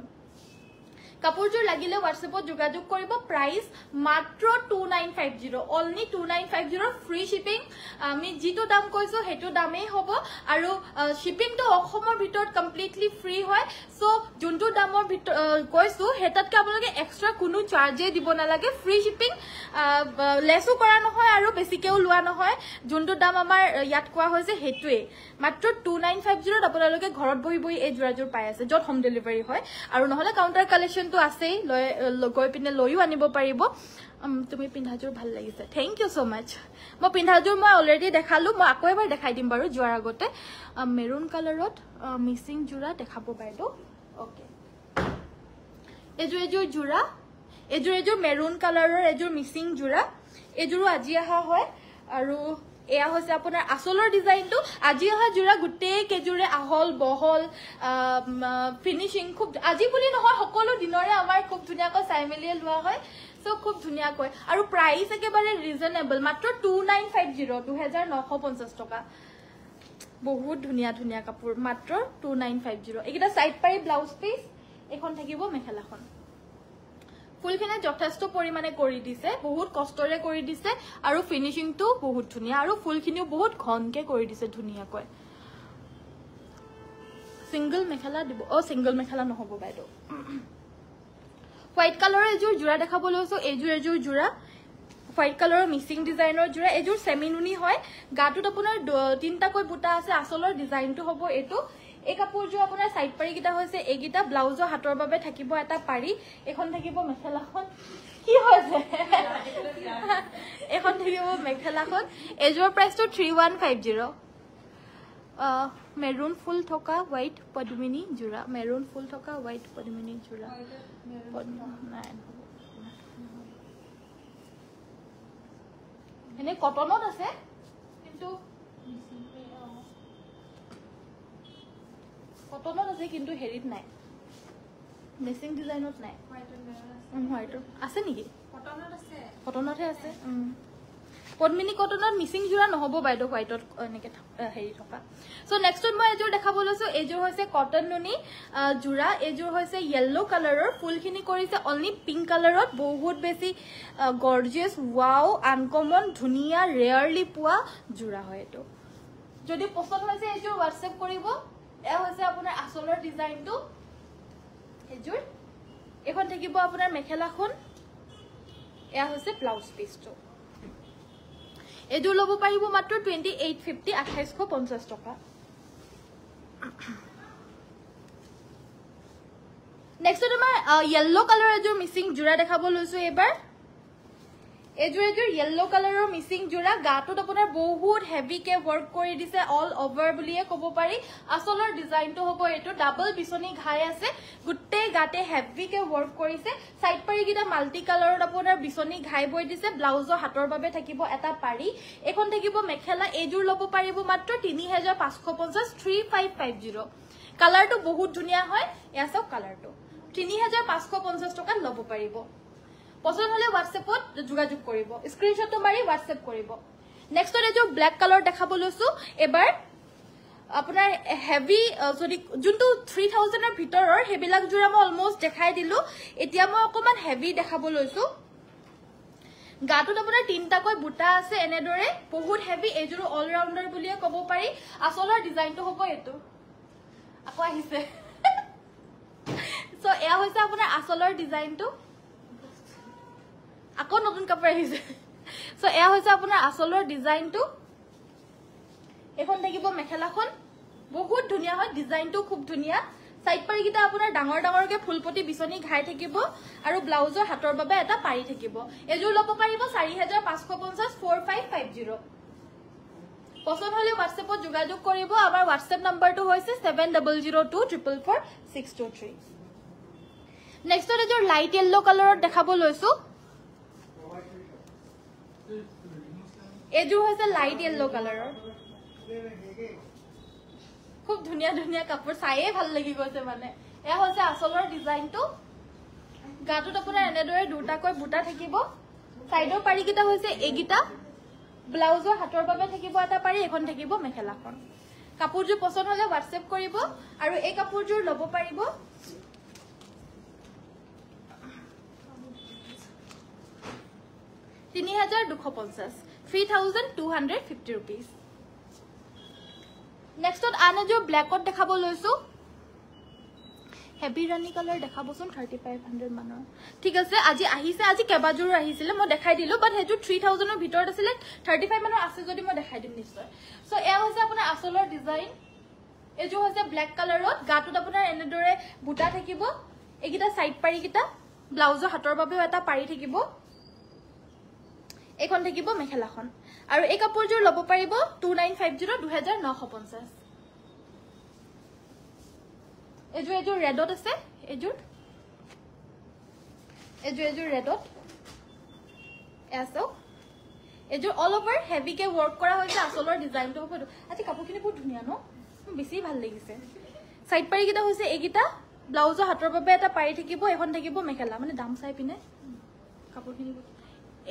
কাপোৰযোৰ লাগিলে হোৱাটছএপত যোগাযোগ কৰিব প্ৰাইস মাত্ৰ 2950 অনলি 2950 ফ্ৰী শিপিং আমি যেটো দাম কৈছো হেটো দামেই হ'ব আৰু শিপিংটো অসমৰ ভিতৰত কমপ্লিটলি ফ্ৰী হয় সো যোনটো দামৰ কৈছো হেতাতকে আপোনালোকে এক্সট্ৰা কোনো চাৰ্জে দিব নালাগে ফ্ৰী শিপিং লেসো কৰা নহয় আৰু বেছিকেও লোৱা নহয় যোনটো দাম আমাৰ ইয়াত কোৱা হৈছে হেতুৱে মাত্ৰ 2950 আপোনালোকে ঘৰত বহি বহি এই জোৰাজোৰ পাই আছে যত হোম ডেলিভাৰী হয় আৰু নহলে কাউন্টাৰ কালেকশন তো আছে গৈ পিনে লৈও আনিব পাৰিব তুমি পিন্ধাজোৰ ভাল লাগিছে থ্যাংক ইউ সো মাচ মই পিন্ধাজোৰ মই অলৰেডি দেখালো মই আকৌ এবাৰ দেখাই দিম বাৰু যোৱাৰ আগতে মেৰুন কালাৰত মিসিং জোৰা দেখাব বাইদেউ ওকে এযোৰ জোৰা এযোৰ মেৰুন কালাৰৰ এযোৰ মিসিং জোৰা এযোৰো আজি আহা হয় আৰু এয়া হৈছে আপোনাৰ আসলৰ ডিজাইনটো আজি অহা জোৰা গুটে কেজুৰে আহল বহল ফিনিশিং খুব আজি বুলি নহয় সকলো দিনৰে আমাৰ খুব ধুনিয়াকৈ চাইমেলিয়ে লোৱা হয় সো খুব ধুনিয়াকৈ আৰু প্ৰাইস একেবাৰে ৰিজনেবল মাত্ৰ 2950 2950 টকা বহুত ধুনিয়া কাপোৰ মাত্ৰ 2950 একিটা সাইড পাৰি ব্লাউজ পিস এখন থাকিব মেখেলাখন ফুলখিনি যথেষ্ট পৰিমাণে কৰি দিছে, বহুত কষ্টৰে কৰি দিছে আৰু ফিনিশিংটো বহুত ধুনীয়া আৰু ফুলখিনিও বহুত ঘনকে কৰি দিছে ধুনীয়াকৈ। সিঙ্গল মেখেলা দিব, সিঙ্গল মেখেলা নহব বাইদেউ। হোৱাইট কালাৰৰ এযোৰ যোৰা দেখাব লৈছো, এযোৰ যোৰা হোৱাইট কালাৰৰ মিচিং ডিজাইনৰ যোৰা, এযোৰ সেমিনুনি হয়, গাটোত আপোনাৰ 3টাকৈ বুটা আছে, আচলৰ ডিজাইনটো হ'ব এইটো। এই কাপোৰযোৰ আপোনাৰ সাইড পাৰি কিটা হৈছে এইগিটা, ব্লাউজৰ হাতৰ বাবে থাকিব এটা পাৰি, এখন থাকিব মেখেলাখন, কি হৈছে এখন থাকিব মেখেলাখন। এযোৰ প্ৰাইসটো 3150। মেৰুন ফুল থকা হোৱাইট পদ্মিনী যোৰা, মেৰুন ফুল থকা হোৱাইট পদ্মিনী যোৰা, এনে কটনত আছে কিন্তু কটনত আছে কিন্তু হেৰিত নাই, মেচিং ডিজাইনত নাই। হোৱাইটৰ আছে নেকি? কটনত আছে, কটনতহে আছে। পদ্মিনী কটনত মিচিং যোৰা নহব বাইদেউ, হোৱাইটত এনেকে হেৰি থকা। সো নেক্সটত মই এযোৰ দেখাব লৈছো, এযোৰ হৈছে কটন নুনি যোৰা, এযোৰ হৈছে য়েল্লো কালাৰৰ, ফুলখিনি কৰিছে অনলি পিংক কালাৰত, বহুত বেছি গৰ্জিয়াছ, ওয়াও, আনকমন, ধুনীয়া, ৰেয়াৰলি পোৱা যোৰা হয় এইটো। যদি পছন্দ হৈছে এযোৰ হোৱাটছএপ কৰিব। এয়া হৈছে আপোনাৰ আচলৰ ডিজাইনটো, এযোৰ এখন থাকিব আপোনাৰ মেখেলাখন, এয়া হৈছে ব্লাউজ পিচটো। এযোৰ ল'ব পাৰিব মাত্ৰ 2850, 2850 টকা। নেক্সট আমাৰ য়েল্লো কালাৰৰ এযোৰ মিচিং যোৰা দেখাব লৈছো এবাৰ। এযোৰ য়েল্লো কালাৰৰ মিচিং যোৰা, গাটোত আপোনাৰ বহুত হেভিকে ৱৰ্ক কৰি দিছে, অল অভাৰ বুলিয়ে ক'ব পাৰি। আচলৰ ডিজাইনটো হ'ব এইটো, ডাবল বিচনী ঘাই আছে, গোটেই গাতে হেভিকে ৱৰ্ক কৰিছে, সাইড পাৰি কিটা মাল্টি কালাৰত আপোনাৰ বিচনী ঘাই বৈ দিছে, ব্লাউজৰ হাতৰ বাবে থাকিব এটা পাৰি, এখন থাকিব মেখেলা। এযোৰ ল'ব পাৰিব মাত্ৰ 3550, 3550। কালাৰটো বহুত ধুনীয়া হয়, এয়া চাওক কালাৰটো, 3550 টকাত ল'ব পাৰিব। পছন্দ হলে হোৱাটছএপত যোগাযোগ কৰিব, স্ক্ৰিনশ্বটটো মাৰি হোৱাটছএপ কৰিব। নেক্সটত এযোৰ ব্লেক কালাৰ দেখাব লৈছো এবাৰ, আপোনাৰ হেভি যদি যোনটো 3000ৰ ভিতৰৰ সেইবিলাক যোৰা মই অলমোষ্ট দেখাই দিলো, এতিয়া মই অকমান হেভি দেখাব লৈছো। গাটোত আপোনাৰ 3টাকৈ বুটা আছে এনেদৰে, বহুত হেভি, এযোৰ অলৰাউণ্ডাৰ বুলিয়ে ক'ব পাৰি। আচলৰ ডিজাইনটো হ'ব এইটো, আকৌ আহিছে সো এয়া হৈছে আপোনাৰ আচলৰ ডিজাইনটো, আকৌ নতুন কাপোৰ আহিছে। সো এয়া হৈছে আপোনাৰ আচলৰ ডিজাইনটো, এখন থাকিব মেখেলাখন, বহুত ধুনীয়া হয়, ডিজাইনটো খুব ধুনীয়া। সাইড পাৰি কিটা আপোনাৰ ডাঙৰ ডাঙৰকে ফুলপতি বিচনী ঘাই থাকিব আৰু ব্লাউজৰ হাতৰ বাবে এটা পাৰি থাকিব। এযোৰ ল'ব পাৰিব 4550, 4550। পছন্দ হলে হোৱাটছএপত যোগাযোগ কৰিব। আমাৰ হোৱাটছএপ নাম্বাৰটো হৈছে 7002444623। নেক্সটত এযোৰ লাইট য়েল্লো কালাৰত দেখাব লৈছো, এযোৰ হৈছে লাইট য়েল্লো কালাৰৰ, খুব ধুনীয়া ধুনীয়া কাপোৰ, চাইয়ে ভাল লাগি গৈছে মানে। এয়া হৈছে আচলৰ ডিজাইনটো, গাটোত আপোনাৰ এনেদৰে 2টাকৈ বুটা থাকিব, সাইডৰ পাৰি কিটা হৈছে এইগিটা, ব্লাউজৰ হাতৰ বাবে থাকিব এটা পাৰি, এখন থাকিব মেখেলাখন। কাপোৰযোৰ পছন্দ হলে হোৱাটছএপ কৰিব আৰু এই কাপোৰযোৰ ল'ব পাৰিব 3250, 3250 rupees। নেক্সটত আন এযোৰ ব্লেকত দেখাব লৈছো, হেভি ৰাণী কালাৰ দেখাবচোন, 3500 মানৰ। ঠিক আছে, আজি আহিছে, আজি কেবাযোৰো আহিছিলে, মই দেখাই দিলো, বাট সেইটো 3000ৰ ভিতৰত আছিলে, 35 মানৰ আছে যদি মই দেখাই দিম নিশ্চয়। সো এয়া হৈছে আপোনাৰ আচলৰ ডিজাইন, এযোৰ হৈছে ব্লেক কালাৰত, গাটোত আপোনাৰ এনেদৰে বুটা থাকিব, এইগিটা সাইড পাৰি কিটা, ব্লাউজৰ হাতৰ বাবেও এটা পাৰি থাকিব, এখন থাকিব মেখেলাখন। আৰু এই কাপোৰযোৰ ল'ব পাৰিব 2950, 2950। এযোৰ ৰেডত আছে, এযোৰ ৰেডত, এযোৰ অল ওভাৰ হেভিকে ৱৰ্ক কৰা হৈছে, আচলৰ ডিজাইনটো হ'ব। আজি কাপোৰখিনি বহুত ধুনীয়া ন, বেছি ভাল লাগিছে। সাইড পাৰি কিটা হৈছে এইগিটা, ব্লাউজৰ হাতৰ বাবে এটা পাৰি থাকিব, এখন থাকিব মেখেলা, মানে দাম চাই পিনে কাপোৰখিনি,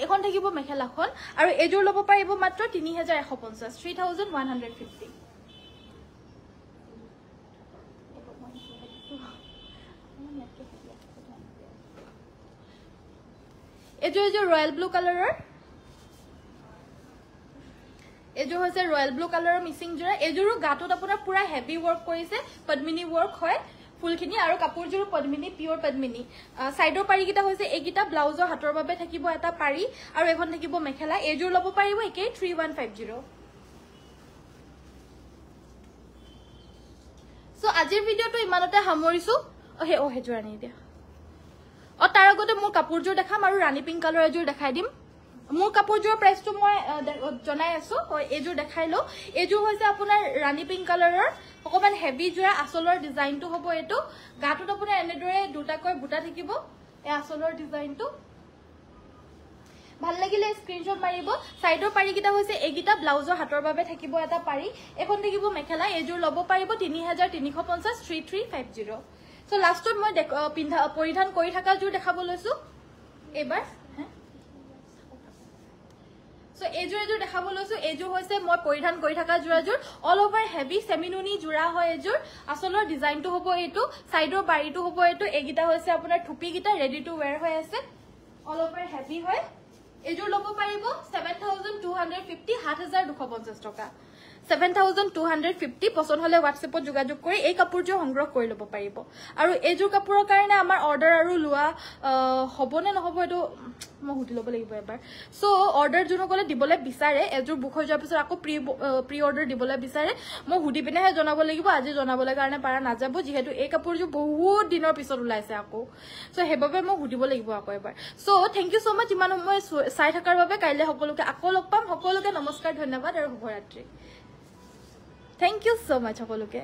এখন থাকিব মেখেলাখন। আৰু এযোৰ ল'ব পাৰিব মাত্ৰ 3150, 3150। এযোৰ ৰয়েল ব্লু কালাৰৰ এযোৰ হৈছে ৰয়েল ব্লু কালাৰৰ মিচিং জোৰা এযোৰো গাটোত আপোনাৰ পুৰা হেভি ৱৰ্ক কৰিছে পদ্মিনী ৱৰ্ক হয় ফুলখিনি আৰু কাপোৰযোৰ পদ্মিনী পিওৰ পদ্মিনী সাইডৰ পাৰিকিটা হৈছে এইকিটা ব্লাউজৰ হাতৰ বাবে থাকিব এটা পাৰি আৰু এখন থাকিব মেখেলা এযোৰ ল'ব পাৰিব একে 3150 সো আজিৰ ভিডিওটো ইমানতে সামৰিছো হেজোৰ আনি দিয়া তাৰ আগতে মোৰ কাপোৰযোৰ দেখাম আৰু ৰাণী পিংক কালাৰ এযোৰ দেখাই দিম মোৰ কাপোৰযোৰ প্ৰাইসটো মই জনাই আছো এযোৰ দেখাই লো এযোৰ হৈছে আপোনাৰ ৰাণী পিংক কালাৰৰ অকমান হেভি জোৰা আসলৰ ডিজাইনটো হ'ব এটো গাটোত আপোনাৰ এনেদৰে দুটাকৈ বুটা থাকিব এই আসলৰ ডিজাইনটো ভাল লাগিলে স্ক্ৰিনশ্বট মাৰিব সাইডৰ পাৰিকিটা হৈছে এইকিটা ব্লাউজৰ হাতৰ বাবে থাকিব এটা পাৰি এখন থাকিব মেখেলা এযোৰ ল'ব পাৰিব 3350 3350 সো লাষ্টত মই পৰিধান কৰি থকা জোৰ দেখাব লৈছো এবাৰ সো এযোৰ দেখাব লৈছো এযোৰ হৈছে মই পৰিধান কৰি থকা জোৰাযোৰ অল ওভাৰ হেভি সেমিনুনি জোৰা হয় এযোৰ আসলৰ ডিজাইনটো হ'ব এটো সাইডৰ পাৰিটো হ'ব এটো এগিটা হৈছে আপোনাৰ থুপিগিটা ৰেডি টু ওয়্যাৰ হৈ আছে অল ওভাৰ হেভি হয় এযোৰ ল'ব পাৰিব 7250 7250 টকা 7250 পছন্দ হলে WhatsAppত যোগাযোগ কৰি এই কাপোৰযোৰ সংগ্ৰহ কৰি ল'ব পাৰিব আৰু এযোৰ কাপোৰৰ কাৰণে আমাৰ অৰ্ডাৰ আৰু লোৱা হ'বনে নহ'ব এটো মই হুটি ল'ব লাগিব এবাৰ সো অৰ্ডাৰ জনকলে দিবলে বিচাৰে এযোৰ বুক হৈ যোৱাৰ পিছত আকৌ প্ৰি অৰ্ডাৰ দিবলে বিচাৰে মই হুটি পিনেহে জনাব লাগিব আজি জনাবলে কাৰণে পাৰা নাযাব যেহেতু এই কাপোৰযোৰ বহুত দিনৰ পিছত ওলাইছে আকৌ সো হেবাবে মই হুটিব লাগিব আকৌ এবাৰ সো থ্যাংক ইউ সো মাচ ইমান সময় চাই থকাৰ বাবে কাইলে সকলোকে আকৌ লগ পাম সকলোকে নমস্কাৰ ধন্যবাদ আৰু শুভৰাত্ৰি Thank you so much, সকলোকে